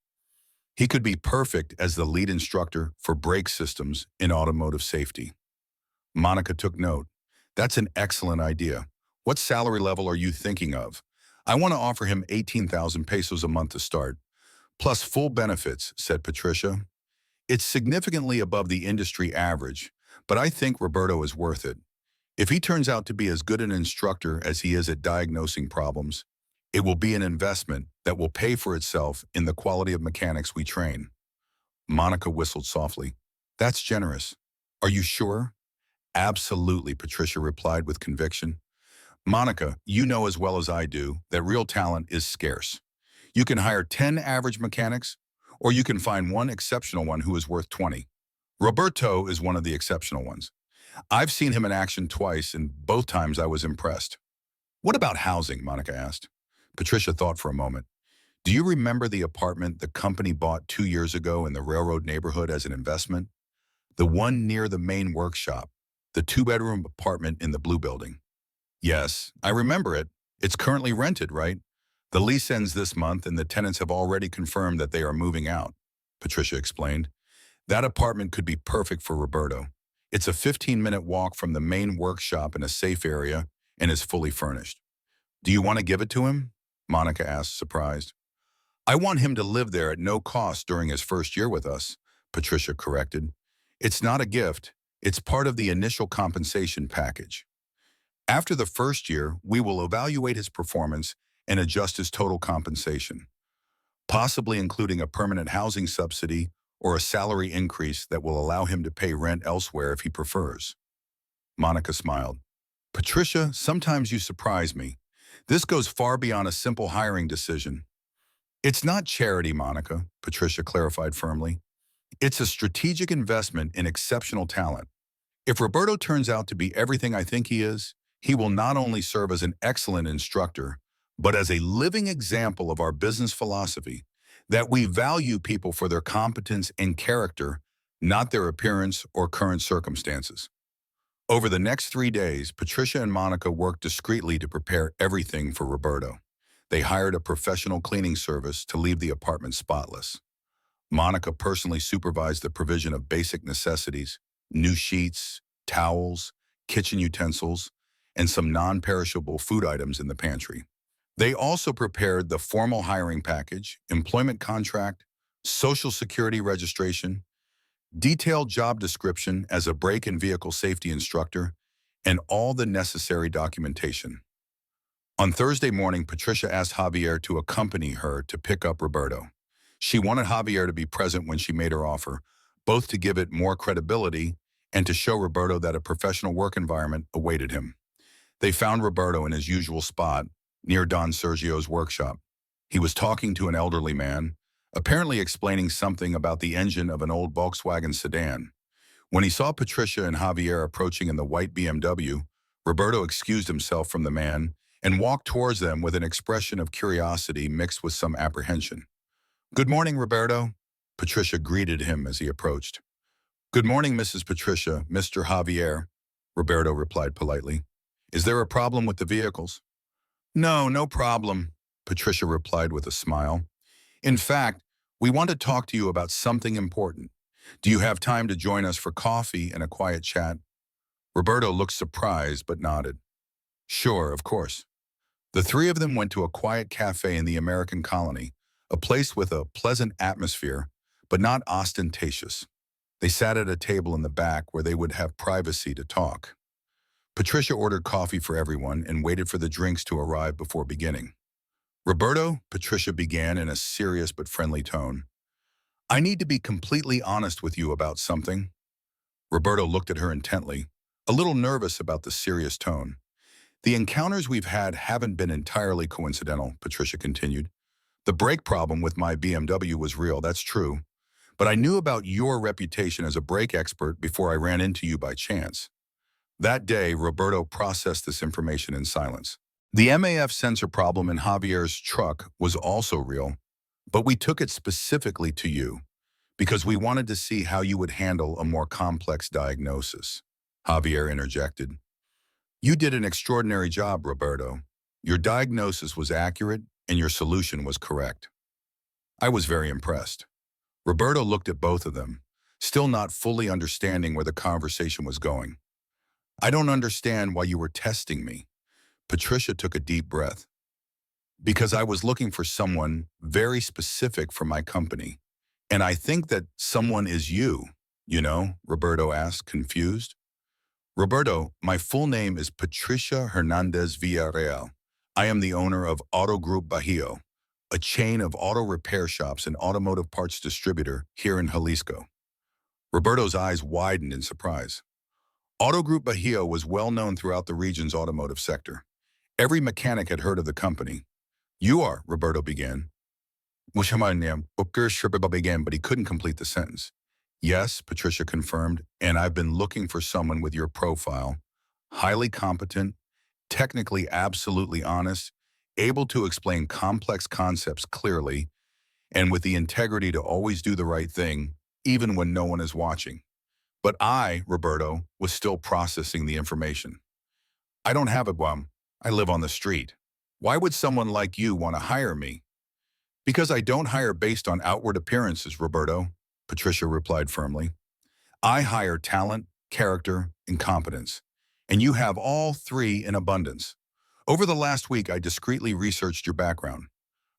He could be perfect as the lead instructor for brake systems in automotive safety. Monica took note. That's an excellent idea. What salary level are you thinking of? I want to offer him 18,000 pesos a month to start, plus full benefits, said Patricia. It's significantly above the industry average, but I think Roberto is worth it. If he turns out to be as good an instructor as he is at diagnosing problems, it will be an investment that will pay for itself in the quality of mechanics we train. Monica whistled softly. That's generous. Are you sure? Absolutely, Patricia replied with conviction. Monica, you know as well as I do that real talent is scarce. You can hire 10 average mechanics, or you can find one exceptional one who is worth 20. Roberto is one of the exceptional ones. I've seen him in action twice, and both times I was impressed. What about housing? Monica asked. Patricia thought for a moment. Do you remember the apartment the company bought 2 years ago in the railroad neighborhood as an investment? The one near the main workshop, the two-bedroom apartment in the blue building. Yes, I remember it. It's currently rented, right? The lease ends this month and the tenants have already confirmed that they are moving out, Patricia explained. That apartment could be perfect for Roberto. It's a 15-minute walk from the main workshop in a safe area and is fully furnished. Do you want to give it to him? Monica asked, surprised. I want him to live there at no cost during his first year with us, Patricia corrected. It's not a gift. It's part of the initial compensation package. After the first year, we will evaluate his performance and adjust his total compensation, possibly including a permanent housing subsidy or a salary increase that will allow him to pay rent elsewhere if he prefers. Monica smiled. Patricia, sometimes you surprise me. This goes far beyond a simple hiring decision. It's not charity, Monica, Patricia clarified firmly. It's a strategic investment in exceptional talent. If Roberto turns out to be everything I think he is, he will not only serve as an excellent instructor, but as a living example of our business philosophy, that we value people for their competence and character, not their appearance or current circumstances. Over the next 3 days, Patricia and Monica worked discreetly to prepare everything for Roberto. They hired a professional cleaning service to leave the apartment spotless. Monica personally supervised the provision of basic necessities, new sheets, towels, kitchen utensils, and some non-perishable food items in the pantry. They also prepared the formal hiring package, employment contract, social security registration, detailed job description as a brake and vehicle safety instructor, and all the necessary documentation. On Thursday morning, Patricia asked Javier to accompany her to pick up Roberto. She wanted Javier to be present when she made her offer, both to give it more credibility and to show Roberto that a professional work environment awaited him. They found Roberto in his usual spot, near Don Sergio's workshop. He was talking to an elderly man, apparently explaining something about the engine of an old Volkswagen sedan. When he saw Patricia and Javier approaching in the white BMW, Roberto excused himself from the man and walked towards them with an expression of curiosity mixed with some apprehension. Good morning, Roberto, Patricia greeted him as he approached. Good morning, Mrs. Patricia, Mr. Javier, Roberto replied politely. Is there a problem with the vehicles? No, no problem, Patricia replied with a smile. In fact, we want to talk to you about something important. Do you have time to join us for coffee and a quiet chat? Roberto looked surprised but nodded. Sure, of course. The three of them went to a quiet cafe in the American colony, a place with a pleasant atmosphere, but not ostentatious. They sat at a table in the back where they would have privacy to talk. Patricia ordered coffee for everyone and waited for the drinks to arrive before beginning. Roberto, Patricia began in a serious but friendly tone. I need to be completely honest with you about something. Roberto looked at her intently, a little nervous about the serious tone. The encounters we've had haven't been entirely coincidental, Patricia continued. The brake problem with my BMW was real, that's true. But I knew about your reputation as a brake expert before I ran into you by chance. That day, Roberto processed this information in silence. The MAF sensor problem in Javier's truck was also real, but we took it specifically to you because we wanted to see how you would handle a more complex diagnosis. Javier interjected. You did an extraordinary job, Roberto. Your diagnosis was accurate and your solution was correct. I was very impressed. Roberto looked at both of them, still not fully understanding where the conversation was going. I don't understand why you were testing me. Patricia took a deep breath. Because I was looking for someone very specific for my company. And I think that someone is you, Roberto asked, confused. Roberto, my full name is Patricia Hernandez Villarreal. I am the owner of Auto Group Bajío, a chain of auto repair shops and automotive parts distributor here in Jalisco. Roberto's eyes widened in surprise. Auto Group Bajío was well known throughout the region's automotive sector. Every mechanic had heard of the company. You are, Roberto began. Began, but he couldn't complete the sentence. Yes, Patricia confirmed, and I've been looking for someone with your profile. Highly competent, technically absolutely honest, able to explain complex concepts clearly, and with the integrity to always do the right thing, even when no one is watching. But I, Roberto, was still processing the information. I don't have a bum. I live on the street. Why would someone like you want to hire me? Because I don't hire based on outward appearances, Roberto, Patricia replied firmly. I hire talent, character, and competence. And you have all three in abundance. Over the last week, I discreetly researched your background.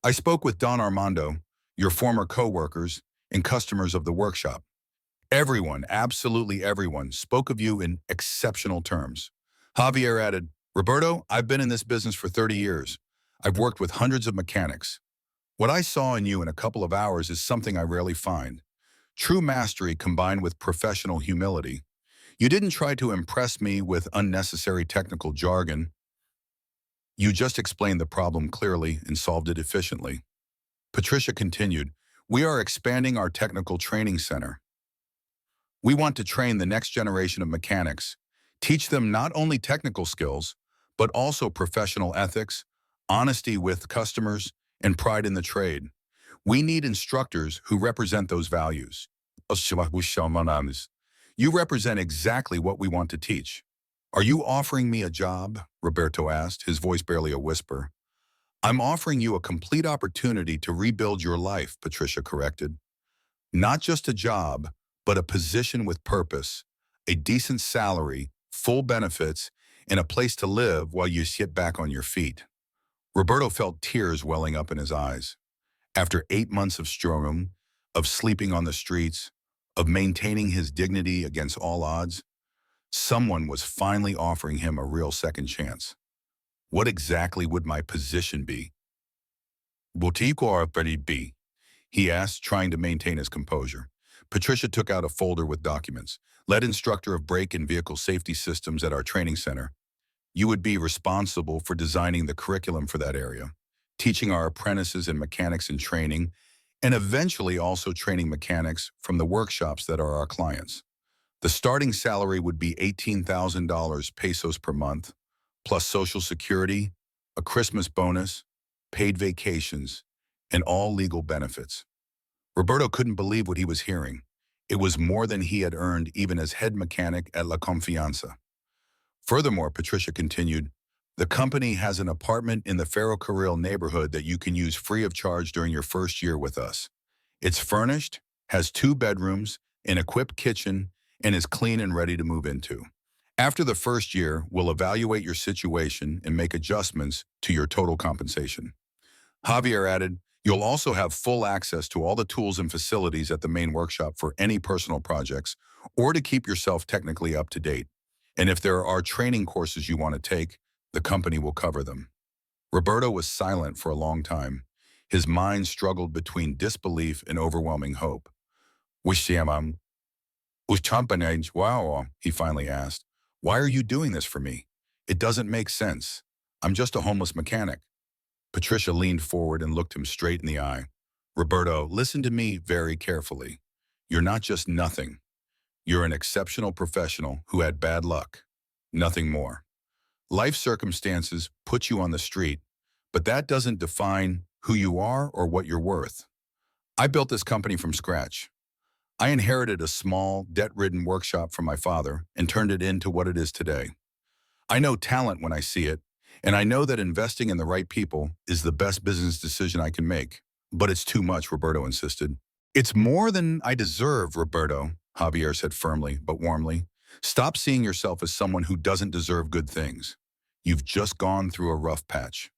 I spoke with Don Armando, your former co-workers, and customers of the workshop. Everyone, absolutely everyone, spoke of you in exceptional terms. Javier added, Roberto, I've been in this business for 30 years. I've worked with hundreds of mechanics. What I saw in you in a couple of hours is something I rarely find. True mastery combined with professional humility. You didn't try to impress me with unnecessary technical jargon. You just explained the problem clearly and solved it efficiently. Patricia continued, we are expanding our technical training center. We want to train the next generation of mechanics, teach them not only technical skills, but also professional ethics, honesty with customers, and pride in the trade. We need instructors who represent those values. You represent exactly what we want to teach. Are you offering me a job? Roberto asked, his voice barely a whisper. I'm offering you a complete opportunity to rebuild your life, Patricia corrected. Not just a job, but a position with purpose, a decent salary, full benefits, and a place to live while you sit back on your feet. Roberto felt tears welling up in his eyes. After 8 months of struggle, of sleeping on the streets, of maintaining his dignity against all odds, someone was finally offering him a real second chance. What exactly would my position be? Boutique or be? He asked, trying to maintain his composure. Patricia took out a folder with documents. Lead instructor of brake and vehicle safety systems at our training center. You would be responsible for designing the curriculum for that area, teaching our apprentices and mechanics in training, and eventually also training mechanics from the workshops that are our clients. The starting salary would be $18,000 pesos per month, plus Social Security, a Christmas bonus, paid vacations, and all legal benefits. Roberto couldn't believe what he was hearing. It was more than he had earned even as head mechanic at La Confianza. Furthermore, Patricia continued, the company has an apartment in the Ferrocarril neighborhood that you can use free of charge during your first year with us. It's furnished, has 2 bedrooms, an equipped kitchen, and is clean and ready to move into. After the first year, we'll evaluate your situation and make adjustments to your total compensation. Javier added, you'll also have full access to all the tools and facilities at the main workshop for any personal projects or to keep yourself technically up to date. And if there are training courses you want to take, the company will cover them. Roberto was silent for a long time. His mind struggled between disbelief and overwhelming hope. Wow, he finally asked. Why are you doing this for me? It doesn't make sense. I'm just a homeless mechanic. Patricia leaned forward and looked him straight in the eye. Roberto, listen to me very carefully. You're not just nothing. You're an exceptional professional who had bad luck. Nothing more. Life circumstances put you on the street, but that doesn't define who you are or what you're worth. I built this company from scratch. I inherited a small, debt-ridden workshop from my father and turned it into what it is today. I know talent when I see it, and I know that investing in the right people is the best business decision I can make. But it's too much, Roberto insisted. It's more than I deserve, Roberto, Javier said firmly but warmly. Stop seeing yourself as someone who doesn't deserve good things. You've just gone through a rough patch.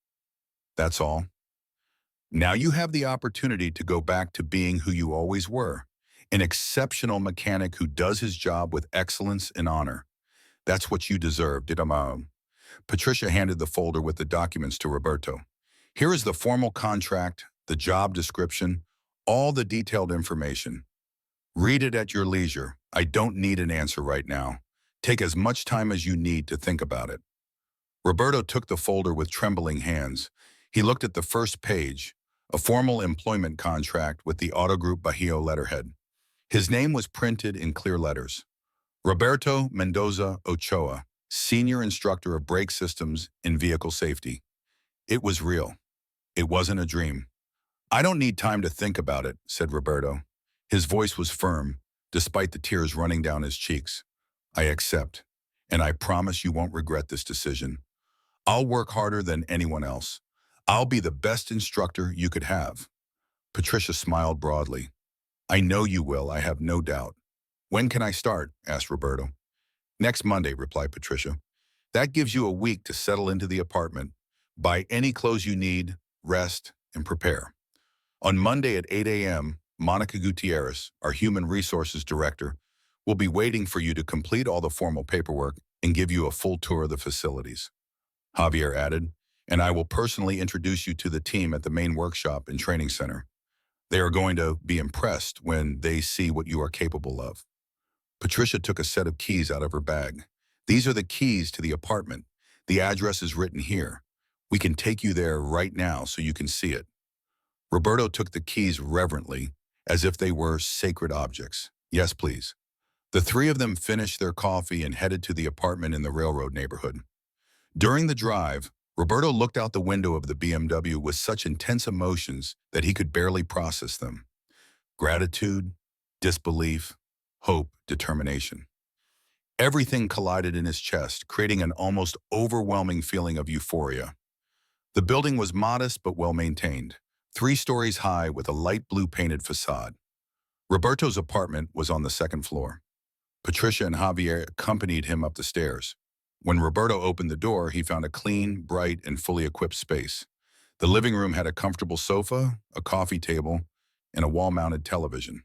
That's all. Now you have the opportunity to go back to being who you always were, an exceptional mechanic who does his job with excellence and honor. That's what you deserve, Didamao. Patricia handed the folder with the documents to Roberto. Here is the formal contract, the job description, all the detailed information. Read it at your leisure. I don't need an answer right now. Take as much time as you need to think about it. Roberto took the folder with trembling hands. He looked at the first page, a formal employment contract with the Auto Group Bajío letterhead. His name was printed in clear letters. Roberto Mendoza Ochoa, Senior Instructor of Brake Systems in Vehicle Safety. It was real. It wasn't a dream. I don't need time to think about it, said Roberto. His voice was firm, despite the tears running down his cheeks. I accept, and I promise you won't regret this decision. I'll work harder than anyone else. I'll be the best instructor you could have. Patricia smiled broadly. I know you will, I have no doubt. When can I start? Asked Roberto. Next Monday, replied Patricia. That gives you a week to settle into the apartment, buy any clothes you need, rest, and prepare. On Monday at 8 a.m., Monica Gutierrez, our Human Resources Director, will be waiting for you to complete all the formal paperwork and give you a full tour of the facilities. Javier added, and I will personally introduce you to the team at the main workshop and training center. They are going to be impressed when they see what you are capable of. Patricia took a set of keys out of her bag. These are the keys to the apartment. The address is written here. We can take you there right now so you can see it. Roberto took the keys reverently, as if they were sacred objects. Yes, please. The three of them finished their coffee and headed to the apartment in the railroad neighborhood. During the drive, Roberto looked out the window of the BMW with such intense emotions that he could barely process them. Gratitude, disbelief, hope, determination. Everything collided in his chest, creating an almost overwhelming feeling of euphoria. The building was modest but well-maintained, 3 stories high with a light blue painted facade. Roberto's apartment was on the 2nd floor. Patricia and Javier accompanied him up the stairs. When Roberto opened the door, he found a clean, bright, and fully equipped space. The living room had a comfortable sofa, a coffee table, and a wall-mounted television.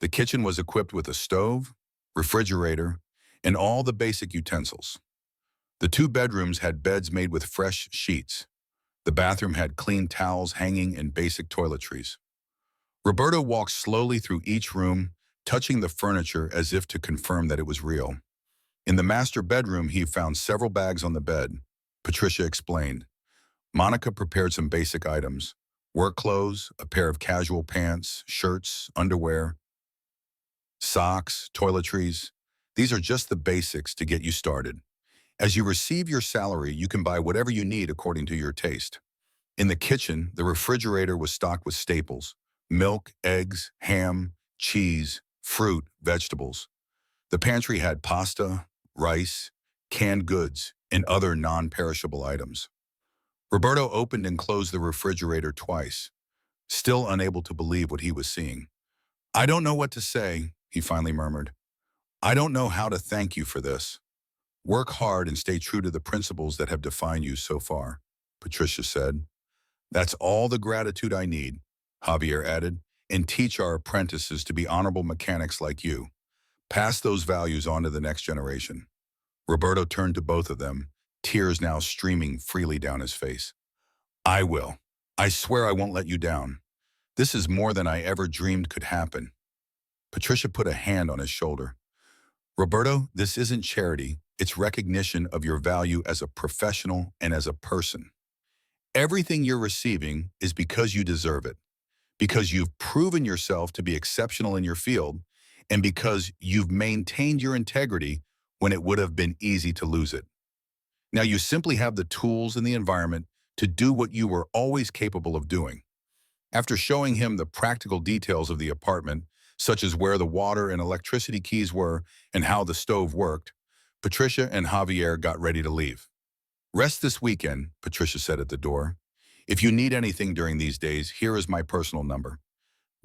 The kitchen was equipped with a stove, refrigerator, and all the basic utensils. The 2 bedrooms had beds made with fresh sheets. The bathroom had clean towels hanging in basic toiletries. Roberto walked slowly through each room, touching the furniture as if to confirm that it was real. In the master bedroom, he found several bags on the bed. Patricia explained. Monica prepared some basic items: work clothes, a pair of casual pants, shirts, underwear, socks, toiletries. These are just the basics to get you started. As you receive your salary, you can buy whatever you need according to your taste. In the kitchen, the refrigerator was stocked with staples: milk, eggs, ham, cheese, fruit, vegetables. The pantry had pasta, rice, canned goods, and other non-perishable items. Roberto opened and closed the refrigerator twice, still unable to believe what he was seeing. I don't know what to say, he finally murmured. I don't know how to thank you for this. Work hard and stay true to the principles that have defined you so far, Patricia said. That's all the gratitude I need, Javier added, and teach our apprentices to be honorable mechanics like you. Pass those values on to the next generation. Roberto turned to both of them, tears now streaming freely down his face. I will. I swear I won't let you down. This is more than I ever dreamed could happen. Patricia put a hand on his shoulder. Roberto, this isn't charity. It's recognition of your value as a professional and as a person. Everything you're receiving is because you deserve it, because you've proven yourself to be exceptional in your field, and because you've maintained your integrity when it would have been easy to lose it. Now you simply have the tools and the environment to do what you were always capable of doing. After showing him the practical details of the apartment, such as where the water and electricity keys were and how the stove worked, Patricia and Javier got ready to leave. Rest this weekend, Patricia said at the door. If you need anything during these days, here is my personal number.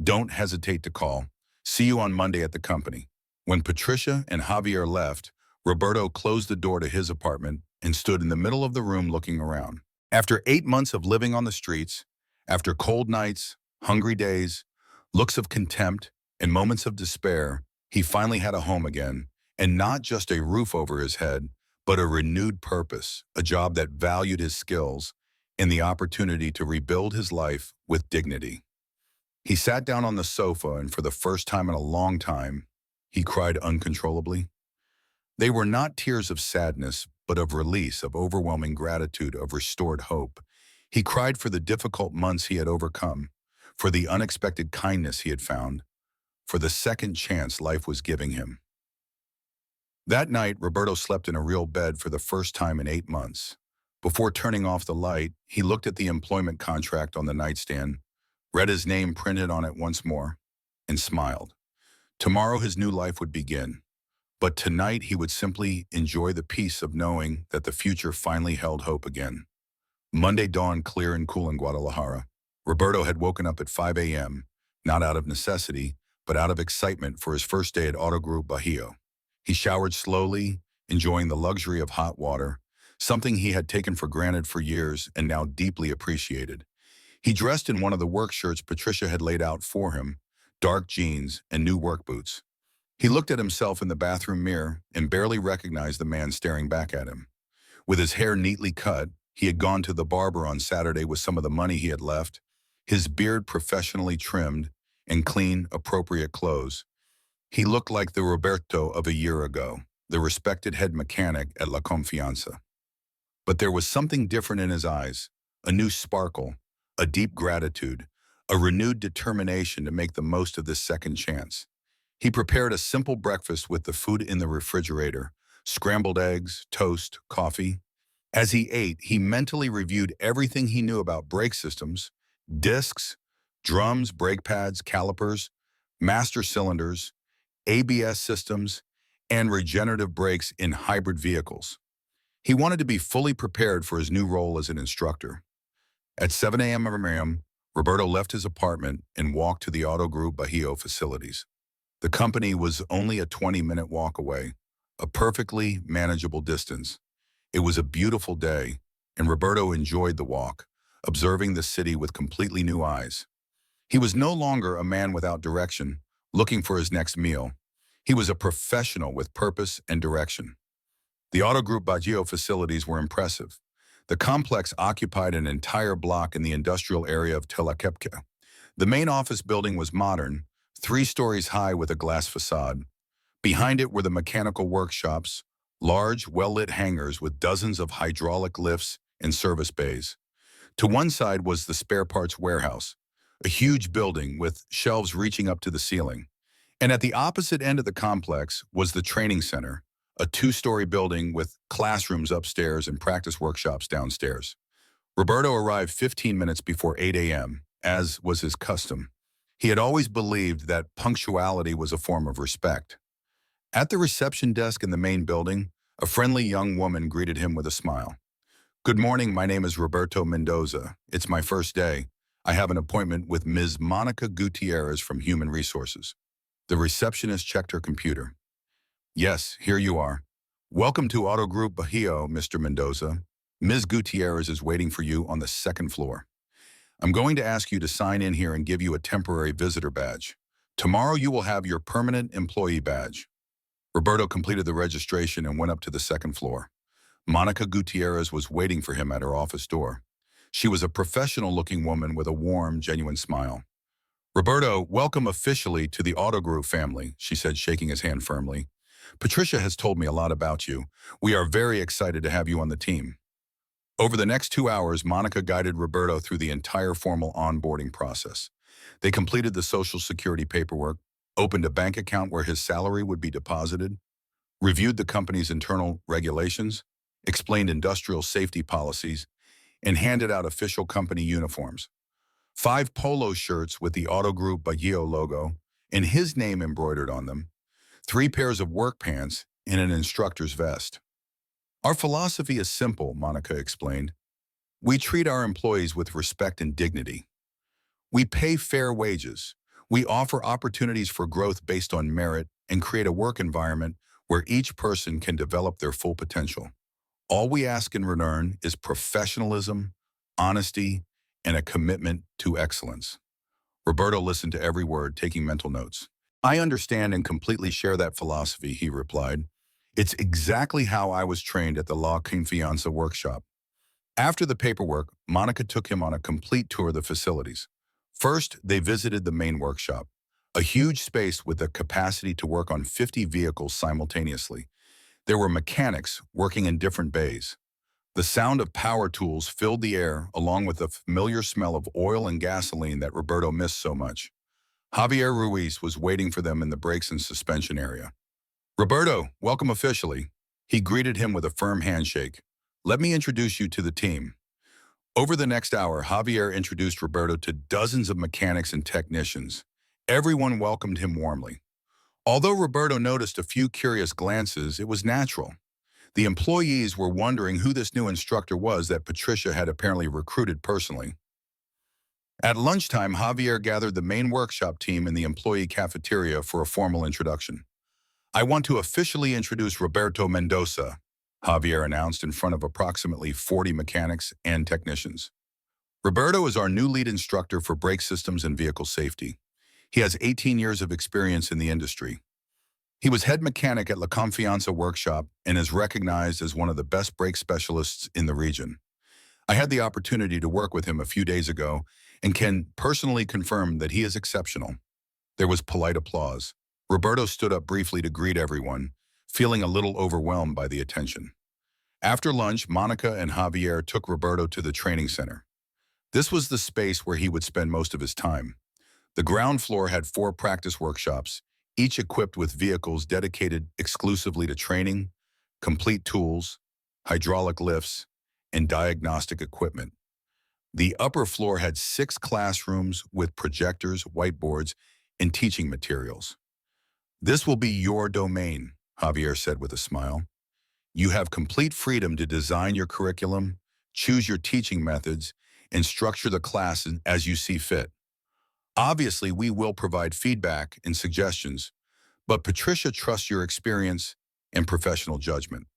Don't hesitate to call. See you on Monday at the company. When Patricia and Javier left, Roberto closed the door to his apartment and stood in the middle of the room looking around. After 8 months of living on the streets, after cold nights, hungry days, looks of contempt, and moments of despair, he finally had a home again, and not just a roof over his head, but a renewed purpose, a job that valued his skills, and the opportunity to rebuild his life with dignity. He sat down on the sofa, and for the first time in a long time, he cried uncontrollably. They were not tears of sadness, but of release, of overwhelming gratitude, of restored hope. He cried for the difficult months he had overcome, for the unexpected kindness he had found, for the second chance life was giving him. That night, Roberto slept in a real bed for the first time in 8 months. Before turning off the light, he looked at the employment contract on the nightstand, read his name printed on it once more, and smiled. Tomorrow his new life would begin, but tonight he would simply enjoy the peace of knowing that the future finally held hope again. Monday dawned clear and cool in Guadalajara. Roberto had woken up at 5 a.m., not out of necessity, but out of excitement for his first day at Auto Group Bajío. He showered slowly, enjoying the luxury of hot water, something he had taken for granted for years and now deeply appreciated. He dressed in one of the work shirts Patricia had laid out for him, dark jeans and new work boots. He looked at himself in the bathroom mirror and barely recognized the man staring back at him. With his hair neatly cut, he had gone to the barber on Saturday with some of the money he had left, his beard professionally trimmed, and clean, appropriate clothes. He looked like the Roberto of a year ago, the respected head mechanic at La Confianza. But there was something different in his eyes, a new sparkle, a deep gratitude, a renewed determination to make the most of this second chance. He prepared a simple breakfast with the food in the refrigerator, scrambled eggs, toast, coffee. As he ate, he mentally reviewed everything he knew about brake systems, discs, drums, brake pads, calipers, master cylinders, ABS systems, and regenerative brakes in hybrid vehicles. He wanted to be fully prepared for his new role as an instructor. At 7 a.m., Roberto left his apartment and walked to the Auto Group Bajío facilities. The company was only a 20-minute walk away, a perfectly manageable distance. It was a beautiful day, and Roberto enjoyed the walk, observing the city with completely new eyes. He was no longer a man without direction, looking for his next meal. He was a professional with purpose and direction. The Auto Group Bajío facilities were impressive. The complex occupied an entire block in the industrial area of Tlaquepaque. The main office building was modern, 3 stories high with a glass facade. Behind it were the mechanical workshops, large, well-lit hangars with dozens of hydraulic lifts and service bays. To one side was the spare parts warehouse, a huge building with shelves reaching up to the ceiling. And at the opposite end of the complex was the training center, a 2-story building with classrooms upstairs and practice workshops downstairs. Roberto arrived 15 minutes before 8 a.m., as was his custom. He had always believed that punctuality was a form of respect. At the reception desk in the main building, a friendly young woman greeted him with a smile. "Good morning, my name is Roberto Mendoza. It's my first day. I have an appointment with Ms. Monica Gutierrez from Human Resources." The receptionist checked her computer. "Yes, here you are. Welcome to Auto Group Bajío, Mr. Mendoza. Ms. Gutierrez is waiting for you on the 2nd floor. I'm going to ask you to sign in here and give you a temporary visitor badge. Tomorrow you will have your permanent employee badge." Roberto completed the registration and went up to the 2nd floor. Monica Gutierrez was waiting for him at her office door. She was a professional-looking woman with a warm, genuine smile. "Roberto, welcome officially to the Auto Group family," she said, shaking his hand firmly. Patricia has told me a lot about you. We are very excited to have you on the team. Over the next 2 hours, Monica guided Roberto through the entire formal onboarding process. They completed the Social Security paperwork, opened a bank account where his salary would be deposited, reviewed the company's internal regulations, explained industrial safety policies, and handed out official company uniforms. 5 polo shirts with the Auto Group Baguio logo and his name embroidered on them, 3 pairs of work pants, and an instructor's vest. Our philosophy is simple, Monica explained. We treat our employees with respect and dignity. We pay fair wages. We offer opportunities for growth based on merit and create a work environment where each person can develop their full potential. All we ask in return is professionalism, honesty, and a commitment to excellence. Roberto listened to every word, taking mental notes. I understand and completely share that philosophy, he replied. It's exactly how I was trained at the La Confianza workshop. After the paperwork, Monica took him on a complete tour of the facilities. First, they visited the main workshop, a huge space with the capacity to work on 50 vehicles simultaneously. There were mechanics working in different bays. The sound of power tools filled the air, along with the familiar smell of oil and gasoline that Roberto missed so much. Javier Ruiz was waiting for them in the brakes and suspension area. Roberto, welcome officially. He greeted him with a firm handshake. Let me introduce you to the team. Over the next hour, Javier introduced Roberto to dozens of mechanics and technicians. Everyone welcomed him warmly. Although Roberto noticed a few curious glances, it was natural. The employees were wondering who this new instructor was that Patricia had apparently recruited personally. At lunchtime, Javier gathered the main workshop team in the employee cafeteria for a formal introduction. I want to officially introduce Roberto Mendoza, Javier announced in front of approximately 40 mechanics and technicians. Roberto is our new lead instructor for brake systems and vehicle safety. He has 18 years of experience in the industry. He was head mechanic at La Confianza Workshop and is recognized as one of the best brake specialists in the region. I had the opportunity to work with him a few days ago and can personally confirm that he is exceptional. There was polite applause. Roberto stood up briefly to greet everyone, feeling a little overwhelmed by the attention. After lunch, Monica and Javier took Roberto to the training center. This was the space where he would spend most of his time. The ground floor had 4 practice workshops, each equipped with vehicles dedicated exclusively to training, complete tools, hydraulic lifts, and diagnostic equipment. The upper floor had 6 classrooms with projectors, whiteboards, and teaching materials. This will be your domain, Javier said with a smile. You have complete freedom to design your curriculum, choose your teaching methods, and structure the class as you see fit. Obviously, we will provide feedback and suggestions, but Patricia trusts your experience and professional judgment.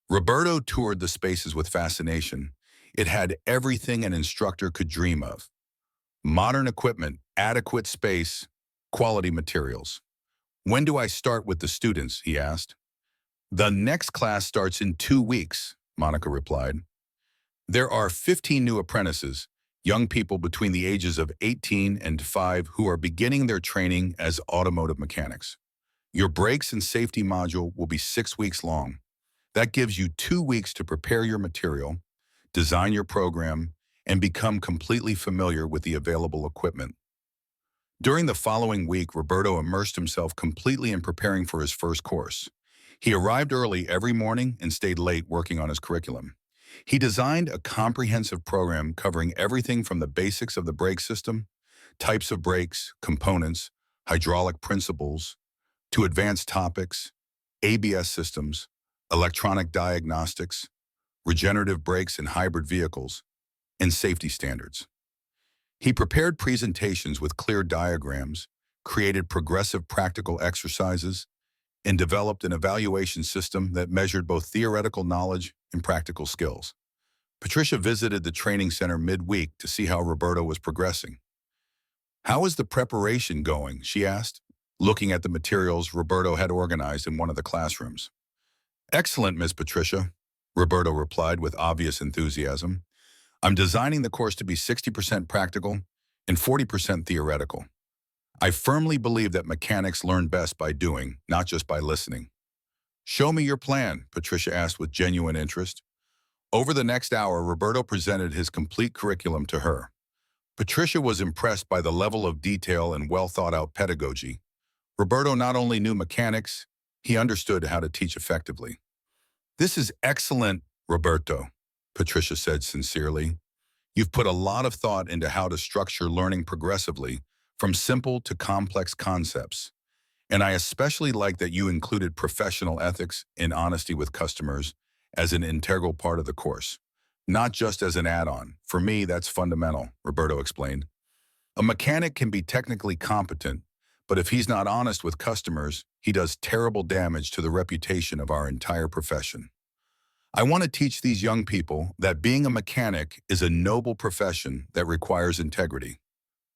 Roberto toured the spaces with fascination. It had everything an instructor could dream of. Modern equipment, adequate space, quality materials. When do I start with the students, he asked. The next class starts in 2 weeks, Monica replied. There are 15 new apprentices, young people between the ages of 18 and 5 who are beginning their training as automotive mechanics. Your brakes and safety module will be 6 weeks long. That gives you 2 weeks to prepare your material, design your program, and become completely familiar with the available equipment. During the following week, Roberto immersed himself completely in preparing for his first course. He arrived early every morning and stayed late working on his curriculum. He designed a comprehensive program covering everything from the basics of the brake system, types of brakes, components, hydraulic principles, to advanced topics, ABS systems, electronic diagnostics, regenerative brakes in hybrid vehicles, and safety standards. He prepared presentations with clear diagrams, created progressive practical exercises, and developed an evaluation system that measured both theoretical knowledge and practical skills. Patricia visited the training center midweek to see how Roberto was progressing. How is the preparation going? She asked, looking at the materials Roberto had organized in one of the classrooms. Excellent, Miss Patricia, Roberto replied with obvious enthusiasm. I'm designing the course to be 60% practical and 40% theoretical. I firmly believe that mechanics learn best by doing, not just by listening. Show me your plan, Patricia asked with genuine interest. Over the next hour, Roberto presented his complete curriculum to her. Patricia was impressed by the level of detail and well-thought-out pedagogy. Roberto not only knew mechanics, he understood how to teach effectively. "This is excellent, Roberto," Patricia said sincerely. "You've put a lot of thought into how to structure learning progressively, from simple to complex concepts. And I especially like that you included professional ethics and honesty with customers as an integral part of the course, not just as an add-on. For me, that's fundamental," Roberto explained. "A mechanic can be technically competent, but if he's not honest with customers, he does terrible damage to the reputation of our entire profession. I want to teach these young people that being a mechanic is a noble profession that requires integrity."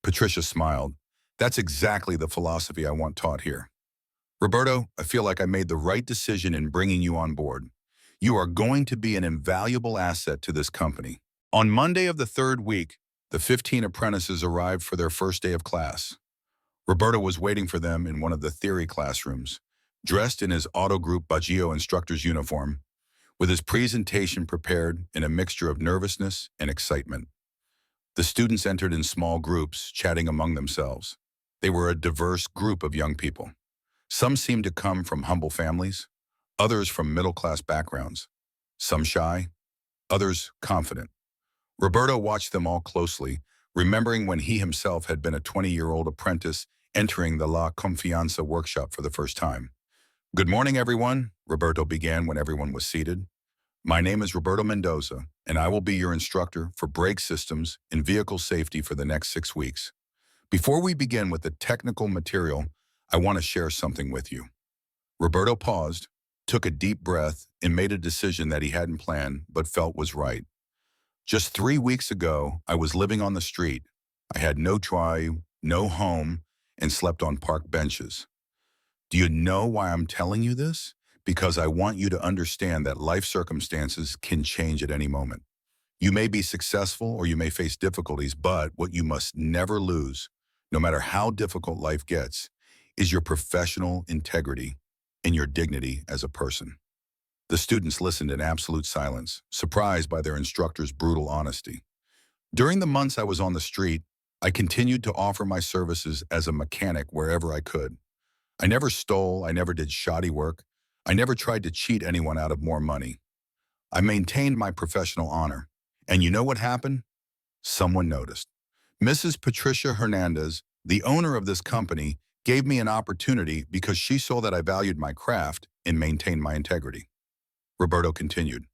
Patricia smiled. "That's exactly the philosophy I want taught here. Roberto, I feel like I made the right decision in bringing you on board. You are going to be an invaluable asset to this company." On Monday of the third week, the 15 apprentices arrived for their first day of class. Roberto was waiting for them in one of the theory classrooms, dressed in his Auto Group Baggio instructor's uniform, with his presentation prepared in a mixture of nervousness and excitement. The students entered in small groups, chatting among themselves. They were a diverse group of young people. Some seemed to come from humble families, others from middle-class backgrounds, some shy, others confident. Roberto watched them all closely, remembering when he himself had been a 20-year-old apprentice entering the La Confianza workshop for the first time. "Good morning, everyone," Roberto began when everyone was seated. "My name is Roberto Mendoza, and I will be your instructor for brake systems and vehicle safety for the next 6 weeks. Before we begin with the technical material, I want to share something with you." Roberto paused, took a deep breath, and made a decision that he hadn't planned but felt was right. "Just 3 weeks ago, I was living on the street. I had no tribe, no home, and slept on park benches. Do you know why I'm telling you this? Because I want you to understand that life circumstances can change at any moment. You may be successful or you may face difficulties, but what you must never lose, no matter how difficult life gets, is your professional integrity and your dignity as a person." The students listened in absolute silence, surprised by their instructor's brutal honesty. "During the months I was on the street, I continued to offer my services as a mechanic wherever I could. I never stole, I never did shoddy work, I never tried to cheat anyone out of more money. I maintained my professional honor. And you know what happened? Someone noticed. Mrs. Patricia Hernandez, the owner of this company, gave me an opportunity because she saw that I valued my craft and maintained my integrity." Roberto continued,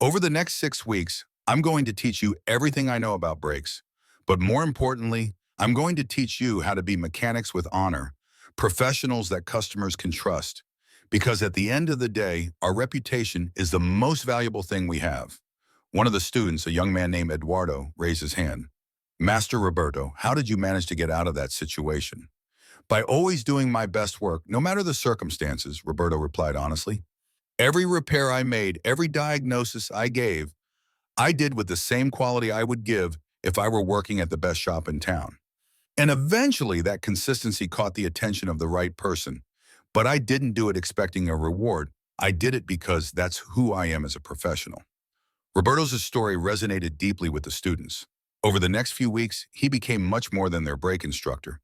"Over the next 6 weeks, I'm going to teach you everything I know about brakes. But more importantly, I'm going to teach you how to be mechanics with honor, professionals that customers can trust. Because at the end of the day, our reputation is the most valuable thing we have." One of the students, a young man named Eduardo, raised his hand. "Master Roberto, how did you manage to get out of that situation?" "By always doing my best work, no matter the circumstances," Roberto replied honestly. "Every repair I made, every diagnosis I gave, I did with the same quality I would give if I were working at the best shop in town. And eventually that consistency caught the attention of the right person. But I didn't do it expecting a reward. I did it because that's who I am as a professional." Roberto's story resonated deeply with the students. Over the next few weeks, he became much more than their brake instructor.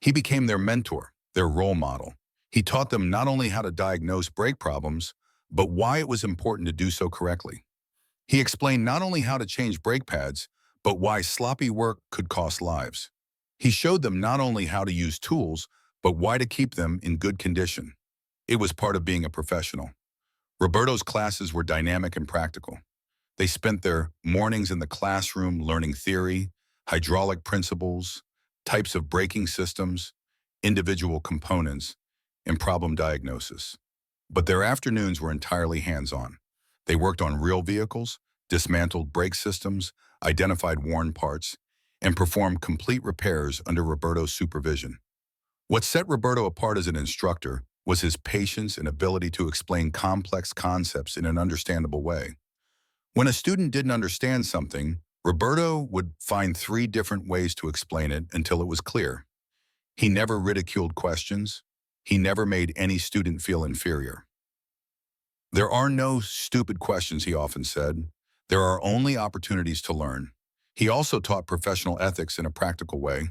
He became their mentor, their role model. He taught them not only how to diagnose brake problems, but why it was important to do so correctly. He explained not only how to change brake pads, but why sloppy work could cost lives. He showed them not only how to use tools, but why to keep them in good condition. It was part of being a professional. Roberto's classes were dynamic and practical. They spent their mornings in the classroom learning theory, hydraulic principles, types of braking systems, individual components, and problem diagnosis. But their afternoons were entirely hands-on. They worked on real vehicles, dismantled brake systems, identified worn parts, and performed complete repairs under Roberto's supervision. What set Roberto apart as an instructor was his patience and ability to explain complex concepts in an understandable way. When a student didn't understand something, Roberto would find 3 different ways to explain it until it was clear. He never ridiculed questions. He never made any student feel inferior. There are no stupid questions, he often said. There are only opportunities to learn. He also taught professional ethics in a practical way.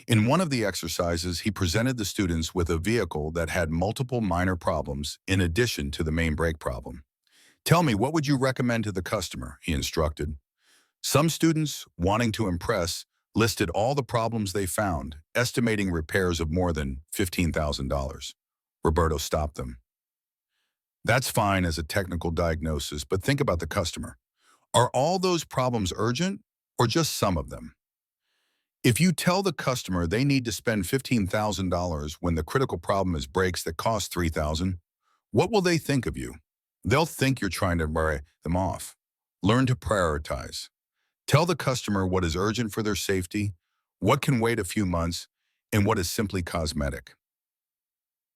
In one of the exercises, he presented the students with a vehicle that had multiple minor problems in addition to the main brake problem. Tell me, what would you recommend to the customer? He instructed. Some students, wanting to impress, listed all the problems they found, estimating repairs of more than $15,000. Roberto stopped them. That's fine as a technical diagnosis, but think about the customer. Are all those problems urgent or just some of them? If you tell the customer they need to spend $15,000 when the critical problem is brakes that cost $3,000, what will they think of you? They'll think you're trying to buy them off. Learn to prioritize. Tell the customer what is urgent for their safety, what can wait a few months, and what is simply cosmetic.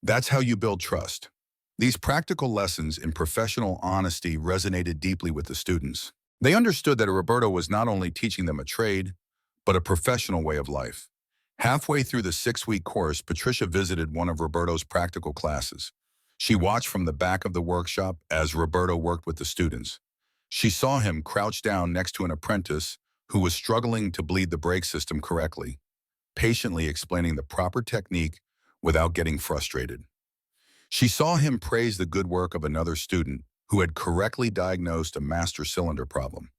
That's how you build trust. These practical lessons in professional honesty resonated deeply with the students. They understood that Roberto was not only teaching them a trade, but a professional way of life. Halfway through the 6-week course, Patricia visited one of Roberto's practical classes. She watched from the back of the workshop as Roberto worked with the students. She saw him crouch down next to an apprentice who was struggling to bleed the brake system correctly, patiently explaining the proper technique without getting frustrated. She saw him praise the good work of another student who had correctly diagnosed a master cylinder problem.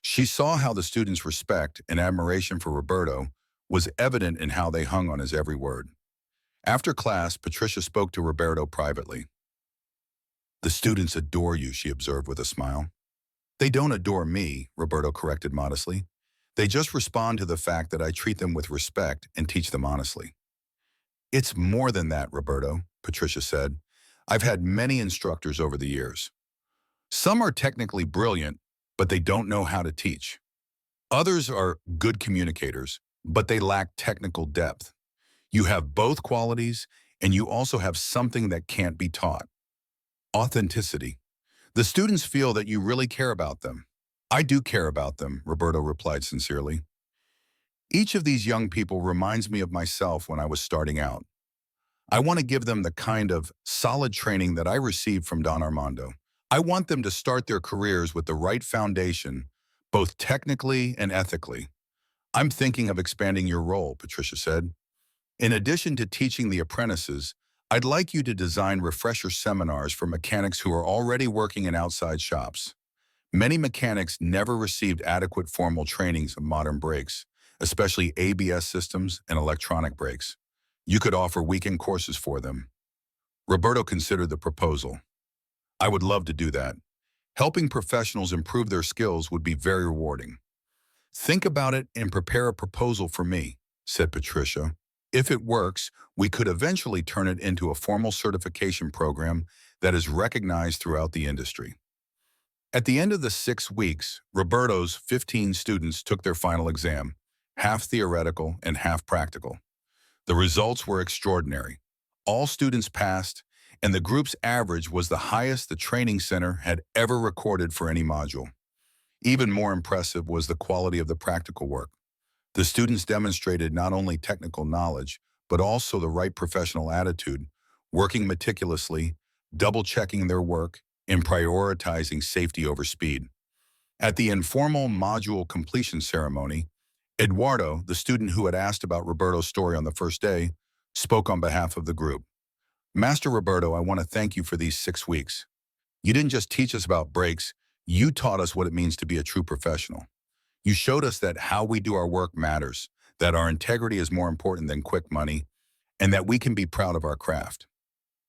She saw how the students' respect and admiration for Roberto was evident in how they hung on his every word. After class, Patricia spoke to Roberto privately. "The students adore you," she observed with a smile. "They don't adore me," Roberto corrected modestly. "They just respond to the fact that I treat them with respect and teach them honestly." "It's more than that, Roberto," Patricia said. "I've had many instructors over the years. Some are technically brilliant, but they don't know how to teach. Others are good communicators, but they lack technical depth. You have both qualities, and you also have something that can't be taught: authenticity. The students feel that you really care about them." "I do care about them," Roberto replied sincerely. "Each of these young people reminds me of myself when I was starting out. I want to give them the kind of solid training that I received from Don Armando. I want them to start their careers with the right foundation, both technically and ethically." "I'm thinking of expanding your role," Patricia said. "In addition to teaching the apprentices, I'd like you to design refresher seminars for mechanics who are already working in outside shops. Many mechanics never received adequate formal trainings of modern brakes, especially ABS systems and electronic brakes. You could offer weekend courses for them." Roberto considered the proposal. "I would love to do that. Helping professionals improve their skills would be very rewarding." "Think about it and prepare a proposal for me," said Patricia. "If it works, we could eventually turn it into a formal certification program that is recognized throughout the industry." At the end of the 6 weeks, Roberto's 15 students took their final exam, half theoretical and half practical. The results were extraordinary. All students passed, and the group's average was the highest the training center had ever recorded for any module. Even more impressive was the quality of the practical work. The students demonstrated not only technical knowledge, but also the right professional attitude, working meticulously, double-checking their work, and prioritizing safety over speed. At the informal module completion ceremony, Eduardo, the student who had asked about Roberto's story on the first day, spoke on behalf of the group. "Master Roberto, I want to thank you for these 6 weeks. You didn't just teach us about brakes, you taught us what it means to be a true professional. You showed us that how we do our work matters, that our integrity is more important than quick money, and that we can be proud of our craft.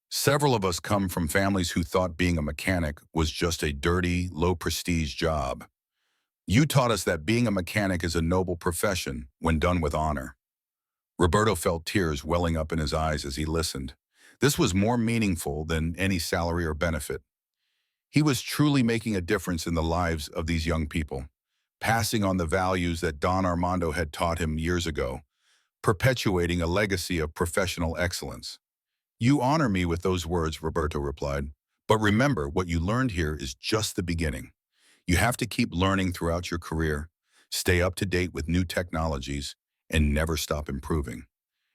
Several of us come from families who thought being a mechanic was just a dirty, low-prestige job. You taught us that being a mechanic is a noble profession when done with honor." Roberto felt tears welling up in his eyes as he listened. This was more meaningful than any salary or benefit. He was truly making a difference in the lives of these young people, passing on the values that Don Armando had taught him years ago, perpetuating a legacy of professional excellence. "You honor me with those words," Roberto replied. "But remember, what you learned here is just the beginning. You have to keep learning throughout your career, stay up to date with new technologies, and never stop improving.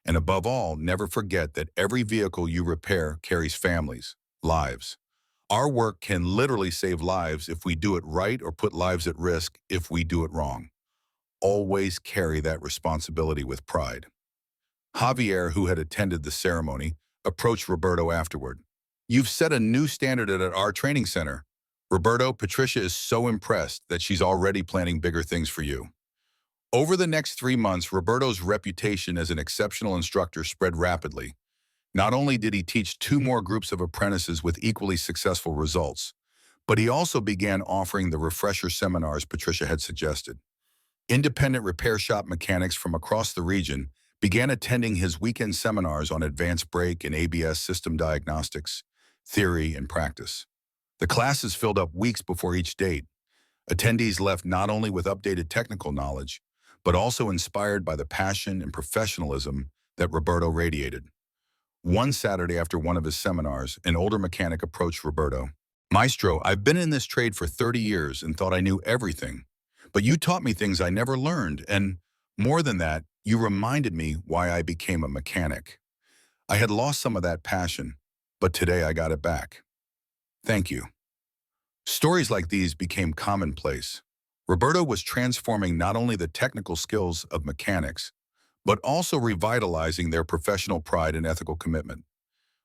And above all, never forget that every vehicle you repair carries families, lives. Our work can literally save lives if we do it right or put lives at risk if we do it wrong. Always carry that responsibility with pride. Javier, who had attended the ceremony, approached Roberto afterward. You've set a new standard at our training center. Roberto, Patricia is so impressed that she's already planning bigger things for you. Over the next 3 months, Roberto's reputation as an exceptional instructor spread rapidly. Not only did he teach 2 more groups of apprentices with equally successful results, but he also began offering the refresher seminars Patricia had suggested. Independent repair shop mechanics from across the region began attending his weekend seminars on advanced brake and ABS system diagnostics, theory, and practice. The classes filled up weeks before each date. Attendees left not only with updated technical knowledge, but also inspired by the passion and professionalism that Roberto radiated. One Saturday after one of his seminars, an older mechanic approached Roberto. Maestro, I've been in this trade for 30 years and thought I knew everything. But you taught me things I never learned, and more than that, you reminded me why I became a mechanic. I had lost some of that passion, but today I got it back. Thank you. Stories like these became commonplace. Roberto was transforming not only the technical skills of mechanics, but also revitalizing their professional pride and ethical commitment.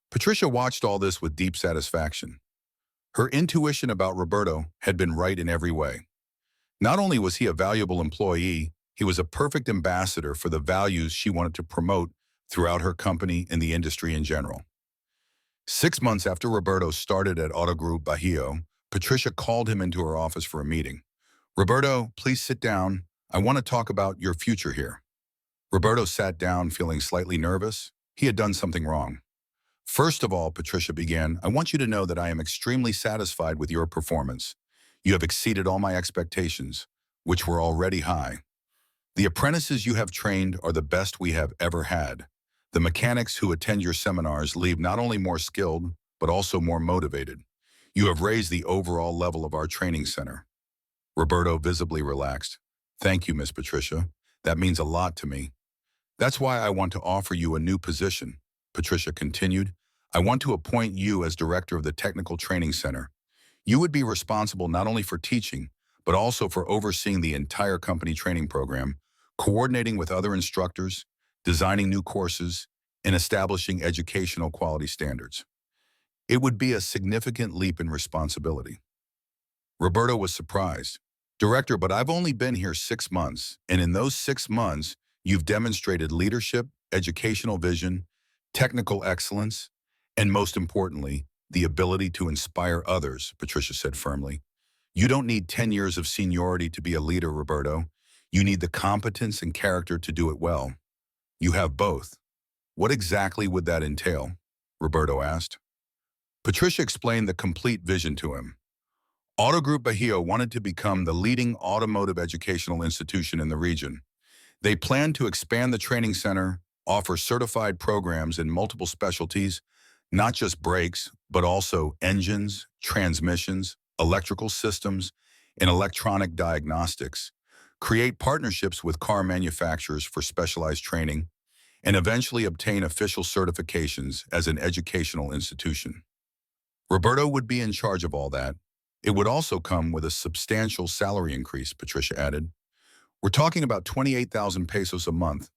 Patricia watched all this with deep satisfaction. Her intuition about Roberto had been right in every way. Not only was he a valuable employee, he was a perfect ambassador for the values she wanted to promote throughout her company and the industry in general. 6 months after Roberto started at Auto Group Bajío, Patricia called him into her office for a meeting. Roberto, please sit down. I want to talk about your future here. Roberto sat down feeling slightly nervous. He had done something wrong. First of all, Patricia began, I want you to know that I am extremely satisfied with your performance. You have exceeded all my expectations, which were already high. The apprentices you have trained are the best we have ever had. The mechanics who attend your seminars leave not only more skilled, but also more motivated. You have raised the overall level of our training center. Roberto visibly relaxed. Thank you, Miss Patricia. That means a lot to me. That's why I want to offer you a new position, Patricia continued. I want to appoint you as director of the Technical Training Center. You would be responsible not only for teaching, but also for overseeing the entire company training program, coordinating with other instructors, designing new courses, and establishing educational quality standards. It would be a significant leap in responsibility. Roberto was surprised. Director, but I've only been here 6 months, and in those 6 months, you've demonstrated leadership, educational vision, technical excellence, and most importantly, the ability to inspire others, Patricia said firmly. You don't need 10 years of seniority to be a leader, Roberto. You need the competence and character to do it well. You have both. What exactly would that entail? Roberto asked. Patricia explained the complete vision to him. Auto Group Bajío wanted to become the leading automotive educational institution in the region. They planned to expand the training center, offer certified programs in multiple specialties, not just brakes, but also engines, transmissions, electrical systems, and electronic diagnostics, create partnerships with car manufacturers for specialized training, and eventually obtain official certifications as an educational institution. Roberto would be in charge of all that. It would also come with a substantial salary increase, Patricia added. We're talking about 28,000 pesos a month,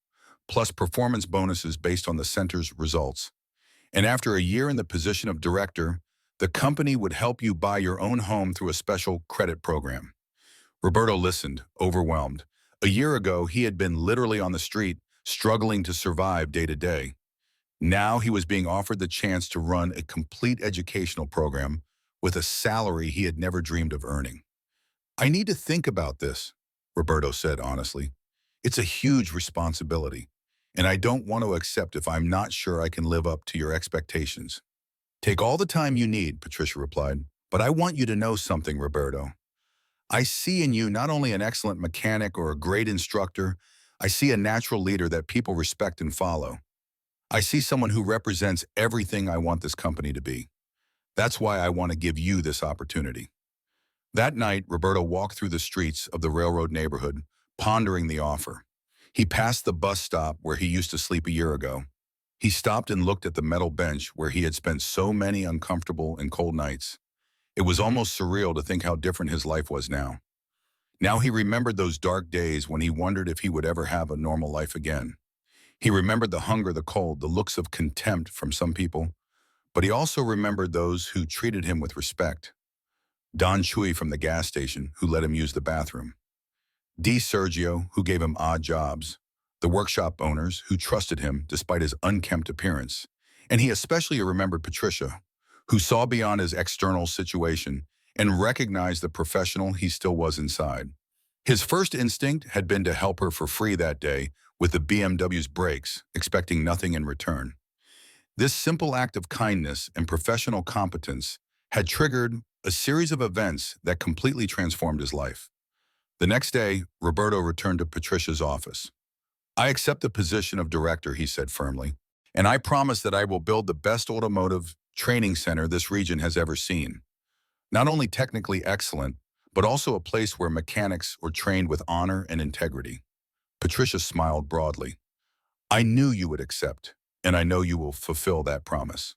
plus performance bonuses based on the center's results. And after a year in the position of director, the company would help you buy your own home through a special credit program. Roberto listened, overwhelmed. A year ago, he had been literally on the street, struggling to survive day to day. Now he was being offered the chance to run a complete educational program with a salary he had never dreamed of earning. I need to think about this, Roberto said honestly. It's a huge responsibility, and I don't want to accept if I'm not sure I can live up to your expectations. Take all the time you need, Patricia replied, but I want you to know something, Roberto. I see in you not only an excellent mechanic or a great instructor, I see a natural leader that people respect and follow. I see someone who represents everything I want this company to be. That's why I want to give you this opportunity. That night, Roberto walked through the streets of the railroad neighborhood, pondering the offer. He passed the bus stop where he used to sleep a year ago. He stopped and looked at the metal bench where he had spent so many uncomfortable and cold nights. It was almost surreal to think how different his life was now. Now he remembered those dark days when he wondered if he would ever have a normal life again. He remembered the hunger, the cold, the looks of contempt from some people, but he also remembered those who treated him with respect. Don Chui from the gas station, who let him use the bathroom. D. Sergio, who gave him odd jobs. The workshop owners, who trusted him despite his unkempt appearance. And he especially remembered Patricia, who saw beyond his external situation and recognized the professional he still was inside. His first instinct had been to help her for free that day with the BMW's brakes, expecting nothing in return. This simple act of kindness and professional competence had triggered a series of events that completely transformed his life. The next day, Roberto returned to Patricia's office. "I accept the position of director," he said firmly, "and I promise that I will build the best automotive training center this region has ever seen. Not only technically excellent, but also a place where mechanics are trained with honor and integrity." Patricia smiled broadly. "I knew you would accept, and I know you will fulfill that promise."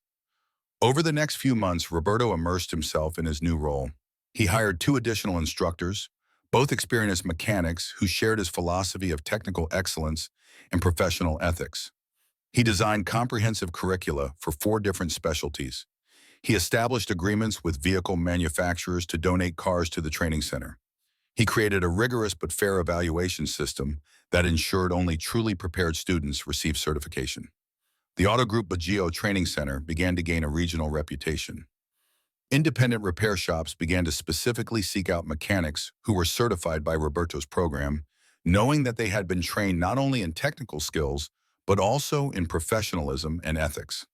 Over the next few months, Roberto immersed himself in his new role. He hired 2 additional instructors, both experienced mechanics who shared his philosophy of technical excellence and professional ethics. He designed comprehensive curricula for 4 different specialties. He established agreements with vehicle manufacturers to donate cars to the training center. He created a rigorous but fair evaluation system that ensured only truly prepared students received certification. The Auto Group Baguio Training Center began to gain a regional reputation. Independent repair shops began to specifically seek out mechanics who were certified by Roberto's program, knowing that they had been trained not only in technical skills, but also in professionalism and ethics.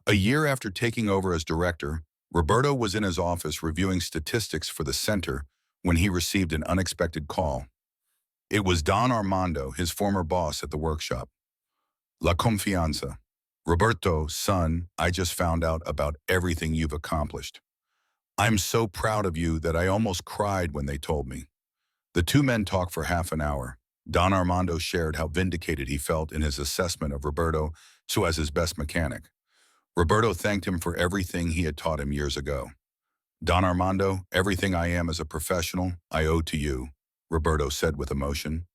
A year after taking over as director, Roberto was in his office reviewing statistics for the center when he received an unexpected call. It was Don Armando, his former boss at the workshop. "La Confianza. Roberto, son, I just found out about everything you've accomplished. I'm so proud of you that I almost cried when they told me." The 2 men talked for half an hour. Don Armando shared how vindicated he felt in his assessment of Roberto as his best mechanic. Roberto thanked him for everything he had taught him years ago. "Don Armando, everything I am as a professional, I owe to you," Roberto said with emotion.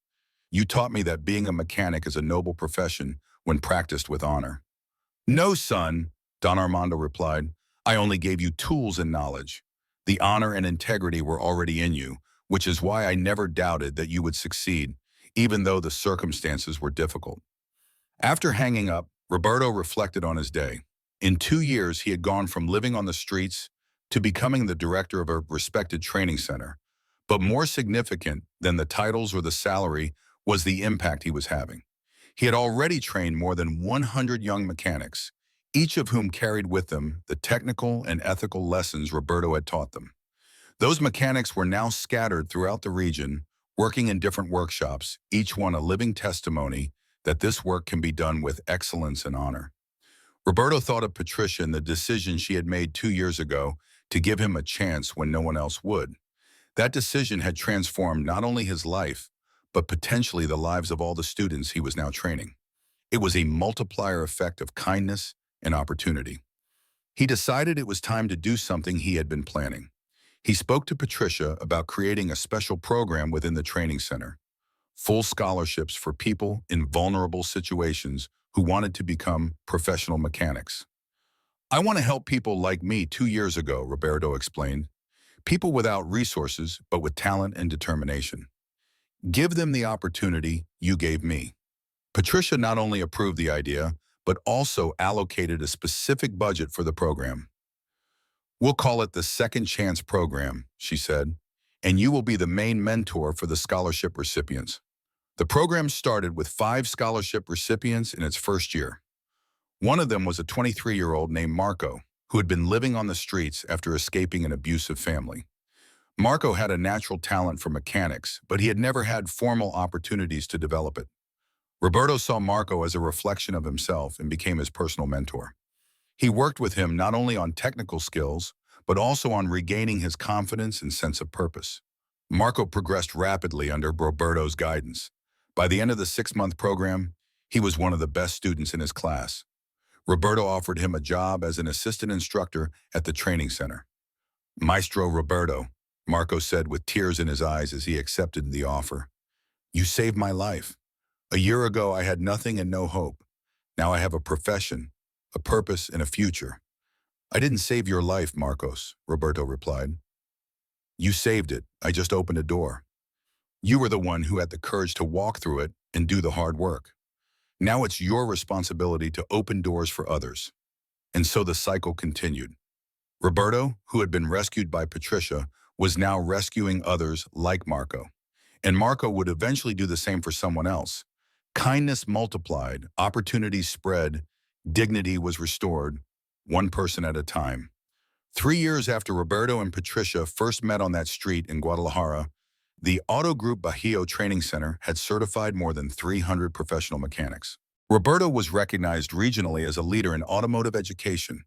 "You taught me that being a mechanic is a noble profession when practiced with honor." "No, son," Don Armando replied. "I only gave you tools and knowledge. The honor and integrity were already in you, which is why I never doubted that you would succeed, even though the circumstances were difficult." After hanging up, Roberto reflected on his day. In 2 years, he had gone from living on the streets to becoming the director of a respected training center. But more significant than the titles or the salary was the impact he was having. He had already trained more than 100 young mechanics, each of whom carried with them the technical and ethical lessons Roberto had taught them. Those mechanics were now scattered throughout the region, working in different workshops, each one a living testimony that this work can be done with excellence and honor. Roberto thought of Patricia and the decision she had made 2 years ago to give him a chance when no one else would. That decision had transformed not only his life, but potentially the lives of all the students he was now training. It was a multiplier effect of kindness and opportunity. He decided it was time to do something he had been planning. He spoke to Patricia about creating a special program within the training center, full scholarships for people in vulnerable situations who wanted to become professional mechanics. "I want to help people like me 2 years ago," Roberto explained. "People without resources, but with talent and determination. Give them the opportunity you gave me." Patricia not only approved the idea, but also allocated a specific budget for the program. "We'll call it the Second Chance Program," she said, "and you will be the main mentor for the scholarship recipients." The program started with 5 scholarship recipients in its first year. One of them was a 23-year-old named Marco, who had been living on the streets after escaping an abusive family. Marco had a natural talent for mechanics, but he had never had formal opportunities to develop it. Roberto saw Marco as a reflection of himself and became his personal mentor. He worked with him not only on technical skills, but also on regaining his confidence and sense of purpose. Marco progressed rapidly under Roberto's guidance. By the end of the 6-month program, he was one of the best students in his class. Roberto offered him a job as an assistant instructor at the training center. Maestro Roberto, Marco said with tears in his eyes as he accepted the offer. You saved my life. A year ago, I had nothing and no hope. Now I have a profession, a purpose, and a future. I didn't save your life, Marcos, Roberto replied. You saved it. I just opened a door. You were the one who had the courage to walk through it and do the hard work. Now it's your responsibility to open doors for others. And so the cycle continued. Roberto, who had been rescued by Patricia, was now rescuing others like Marco. And Marco would eventually do the same for someone else. Kindness multiplied, opportunities spread, dignity was restored, one person at a time. 3 years after Roberto and Patricia first met on that street in Guadalajara, the Auto Group Bajío Training Center had certified more than 300 professional mechanics. Roberto was recognized regionally as a leader in automotive education.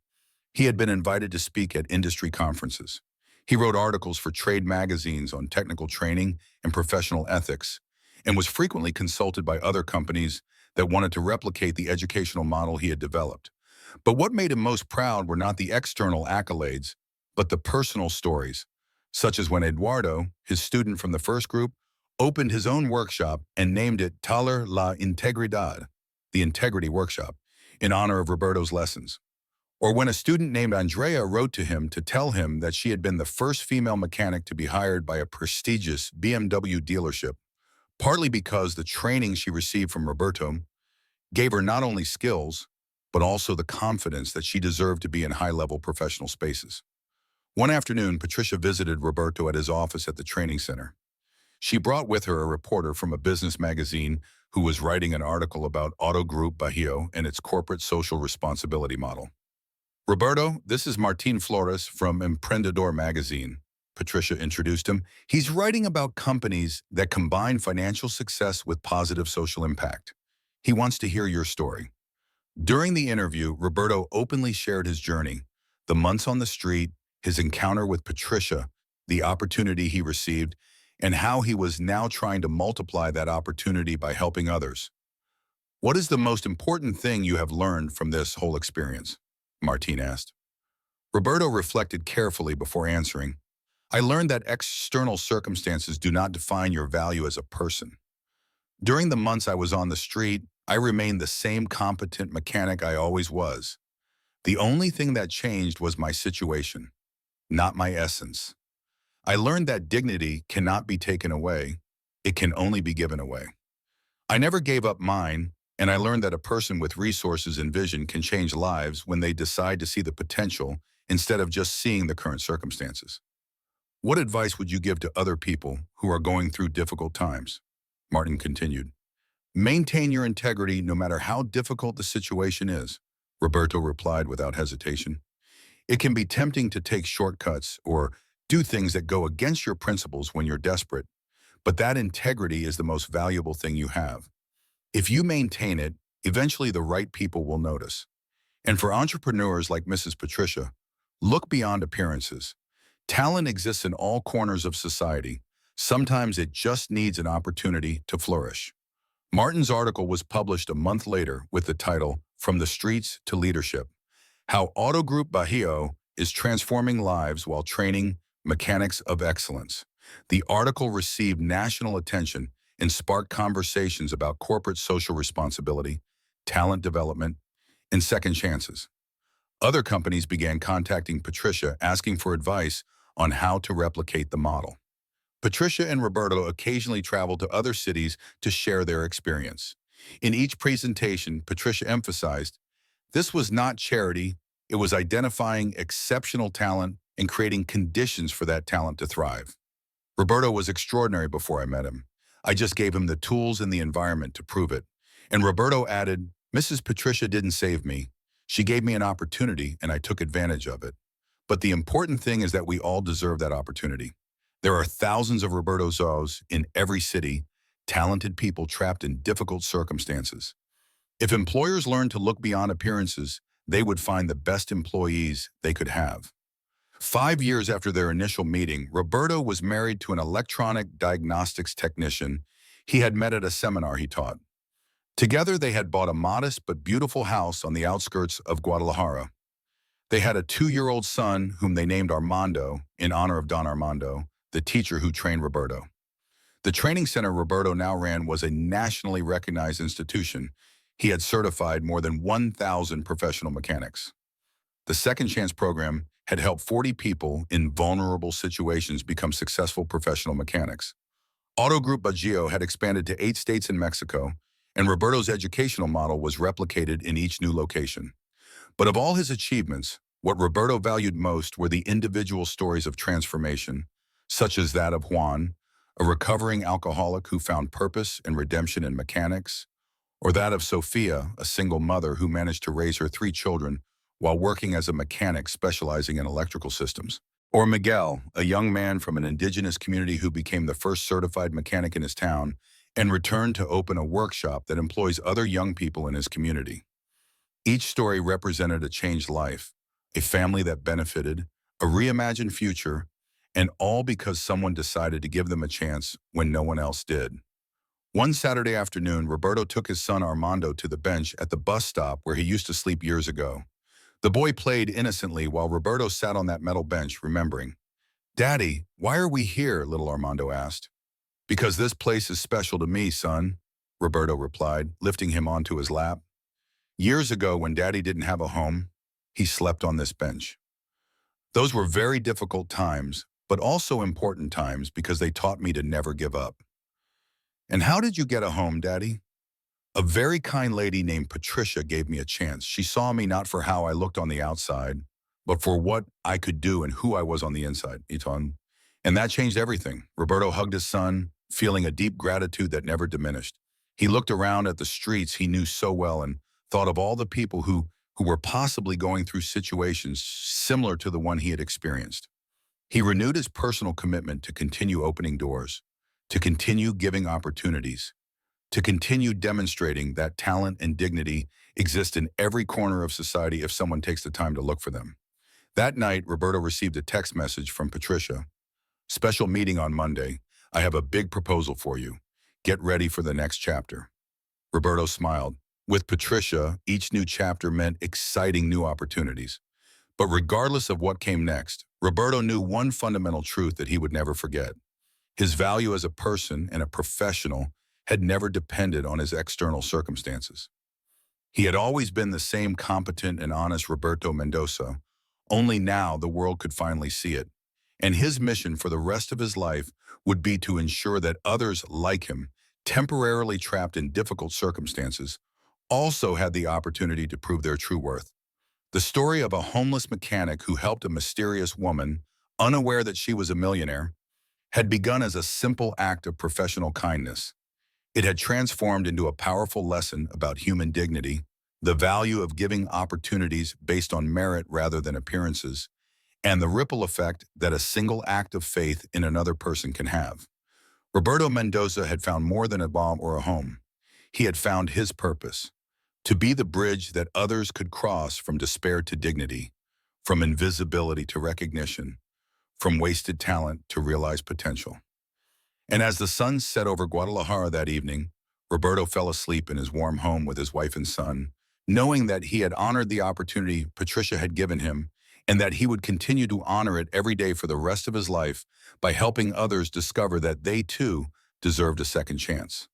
He had been invited to speak at industry conferences. He wrote articles for trade magazines on technical training and professional ethics, and was frequently consulted by other companies that wanted to replicate the educational model he had developed. But what made him most proud were not the external accolades, but the personal stories, such as when Eduardo, his student from the first group, opened his own workshop and named it Taller la Integridad, the Integrity Workshop, in honor of Roberto's lessons. Or when a student named Andrea wrote to him to tell him that she had been the first female mechanic to be hired by a prestigious BMW dealership, partly because the training she received from Roberto gave her not only skills, but also the confidence that she deserved to be in high-level professional spaces. One afternoon, Patricia visited Roberto at his office at the training center. She brought with her a reporter from a business magazine who was writing an article about Auto Group Bajío and its corporate social responsibility model. Roberto, this is Martin Flores from Emprendedor magazine, Patricia introduced him. He's writing about companies that combine financial success with positive social impact. He wants to hear your story. During the interview, Roberto openly shared his journey, the months on the street, his encounter with Patricia, the opportunity he received, and how he was now trying to multiply that opportunity by helping others. What is the most important thing you have learned from this whole experience? Martin asked. Roberto reflected carefully before answering. I learned that external circumstances do not define your value as a person. During the months I was on the street, I remained the same competent mechanic I always was. The only thing that changed was my situation, not my essence. I learned that dignity cannot be taken away. It can only be given away. I never gave up mine, and I learned that a person with resources and vision can change lives when they decide to see the potential instead of just seeing the current circumstances. What advice would you give to other people who are going through difficult times? Martin continued. Maintain your integrity no matter how difficult the situation is, Roberto replied without hesitation. It can be tempting to take shortcuts or do things that go against your principles when you're desperate, but that integrity is the most valuable thing you have. If you maintain it, eventually the right people will notice. And for entrepreneurs like Mrs. Patricia, look beyond appearances. Talent exists in all corners of society. Sometimes it just needs an opportunity to flourish. Martin's article was published a month later with the title, From the Streets to Leadership: How Auto Group Bajío is Transforming Lives While Training Mechanics of Excellence. The article received national attention and sparked conversations about corporate social responsibility, talent development, and second chances. Other companies began contacting Patricia asking for advice on how to replicate the model. Patricia and Roberto occasionally traveled to other cities to share their experience. In each presentation, Patricia emphasized, this was not charity, it was identifying exceptional talent and creating conditions for that talent to thrive. Roberto was extraordinary before I met him. I just gave him the tools and the environment to prove it. And Roberto added, Mrs. Patricia didn't save me. She gave me an opportunity and I took advantage of it. But the important thing is that we all deserve that opportunity. There are thousands of Roberto Zos in every city, talented people trapped in difficult circumstances. If employers learned to look beyond appearances, they would find the best employees they could have. 5 years after their initial meeting, Roberto was married to an electronic diagnostics technician he had met at a seminar he taught. Together, they had bought a modest but beautiful house on the outskirts of Guadalajara. They had a 2-year-old son whom they named Armando in honor of Don Armando, the teacher who trained Roberto. The training center Roberto now ran was a nationally recognized institution. He had certified more than 1,000 professional mechanics. The Second Chance program had helped 40 people in vulnerable situations become successful professional mechanics. Auto Group Baggio had expanded to 8 states in Mexico, and Roberto's educational model was replicated in each new location. But of all his achievements, what Roberto valued most were the individual stories of transformation, such as that of Juan, a recovering alcoholic who found purpose and redemption in mechanics, or that of Sophia, a single mother who managed to raise her 3 children while working as a mechanic specializing in electrical systems. Or Miguel, a young man from an indigenous community who became the first certified mechanic in his town and returned to open a workshop that employs other young people in his community. Each story represented a changed life, a family that benefited, a reimagined future, and all because someone decided to give them a chance when no one else did. One Saturday afternoon, Roberto took his son Armando to the bench at the bus stop where he used to sleep years ago. The boy played innocently while Roberto sat on that metal bench, remembering. "Daddy, why are we here?" little Armando asked. "Because this place is special to me, son," Roberto replied, lifting him onto his lap. "Years ago, when Daddy didn't have a home, he slept on this bench." Those were very difficult times, but also important times because they taught me to never give up. "And how did you get a home, Daddy?" "A very kind lady named Patricia gave me a chance. She saw me not for how I looked on the outside, but for what I could do and who I was on the inside," Iton. "And that changed everything." Roberto hugged his son, feeling a deep gratitude that never diminished. He looked around at the streets he knew so well and thought of all the people who were possibly going through situations similar to the one he had experienced. He renewed his personal commitment to continue opening doors, to continue giving opportunities, to continue demonstrating that talent and dignity exist in every corner of society if someone takes the time to look for them. That night, Roberto received a text message from Patricia. "Special meeting on Monday. I have a big proposal for you. Get ready for the next chapter." Roberto smiled. With Patricia, each new chapter meant exciting new opportunities. But regardless of what came next, Roberto knew one fundamental truth that he would never forget. His value as a person and a professional had never depended on his external circumstances. He had always been the same competent and honest Roberto Mendoza, only now the world could finally see it. And his mission for the rest of his life would be to ensure that others like him, temporarily trapped in difficult circumstances, also had the opportunity to prove their true worth. The story of a homeless mechanic who helped a mysterious woman, unaware that she was a millionaire, had begun as a simple act of professional kindness. It had transformed into a powerful lesson about human dignity, the value of giving opportunities based on merit rather than appearances, and the ripple effect that a single act of faith in another person can have. Roberto Mendoza had found more than a bomb or a home. He had found his purpose, to be the bridge that others could cross from despair to dignity, from invisibility to recognition, from wasted talent to realized potential. And as the sun set over Guadalajara that evening, Roberto fell asleep in his warm home with his wife and son, knowing that he had honored the opportunity Patricia had given him and that he would continue to honor it every day for the rest of his life by helping others discover that they too deserved a second chance.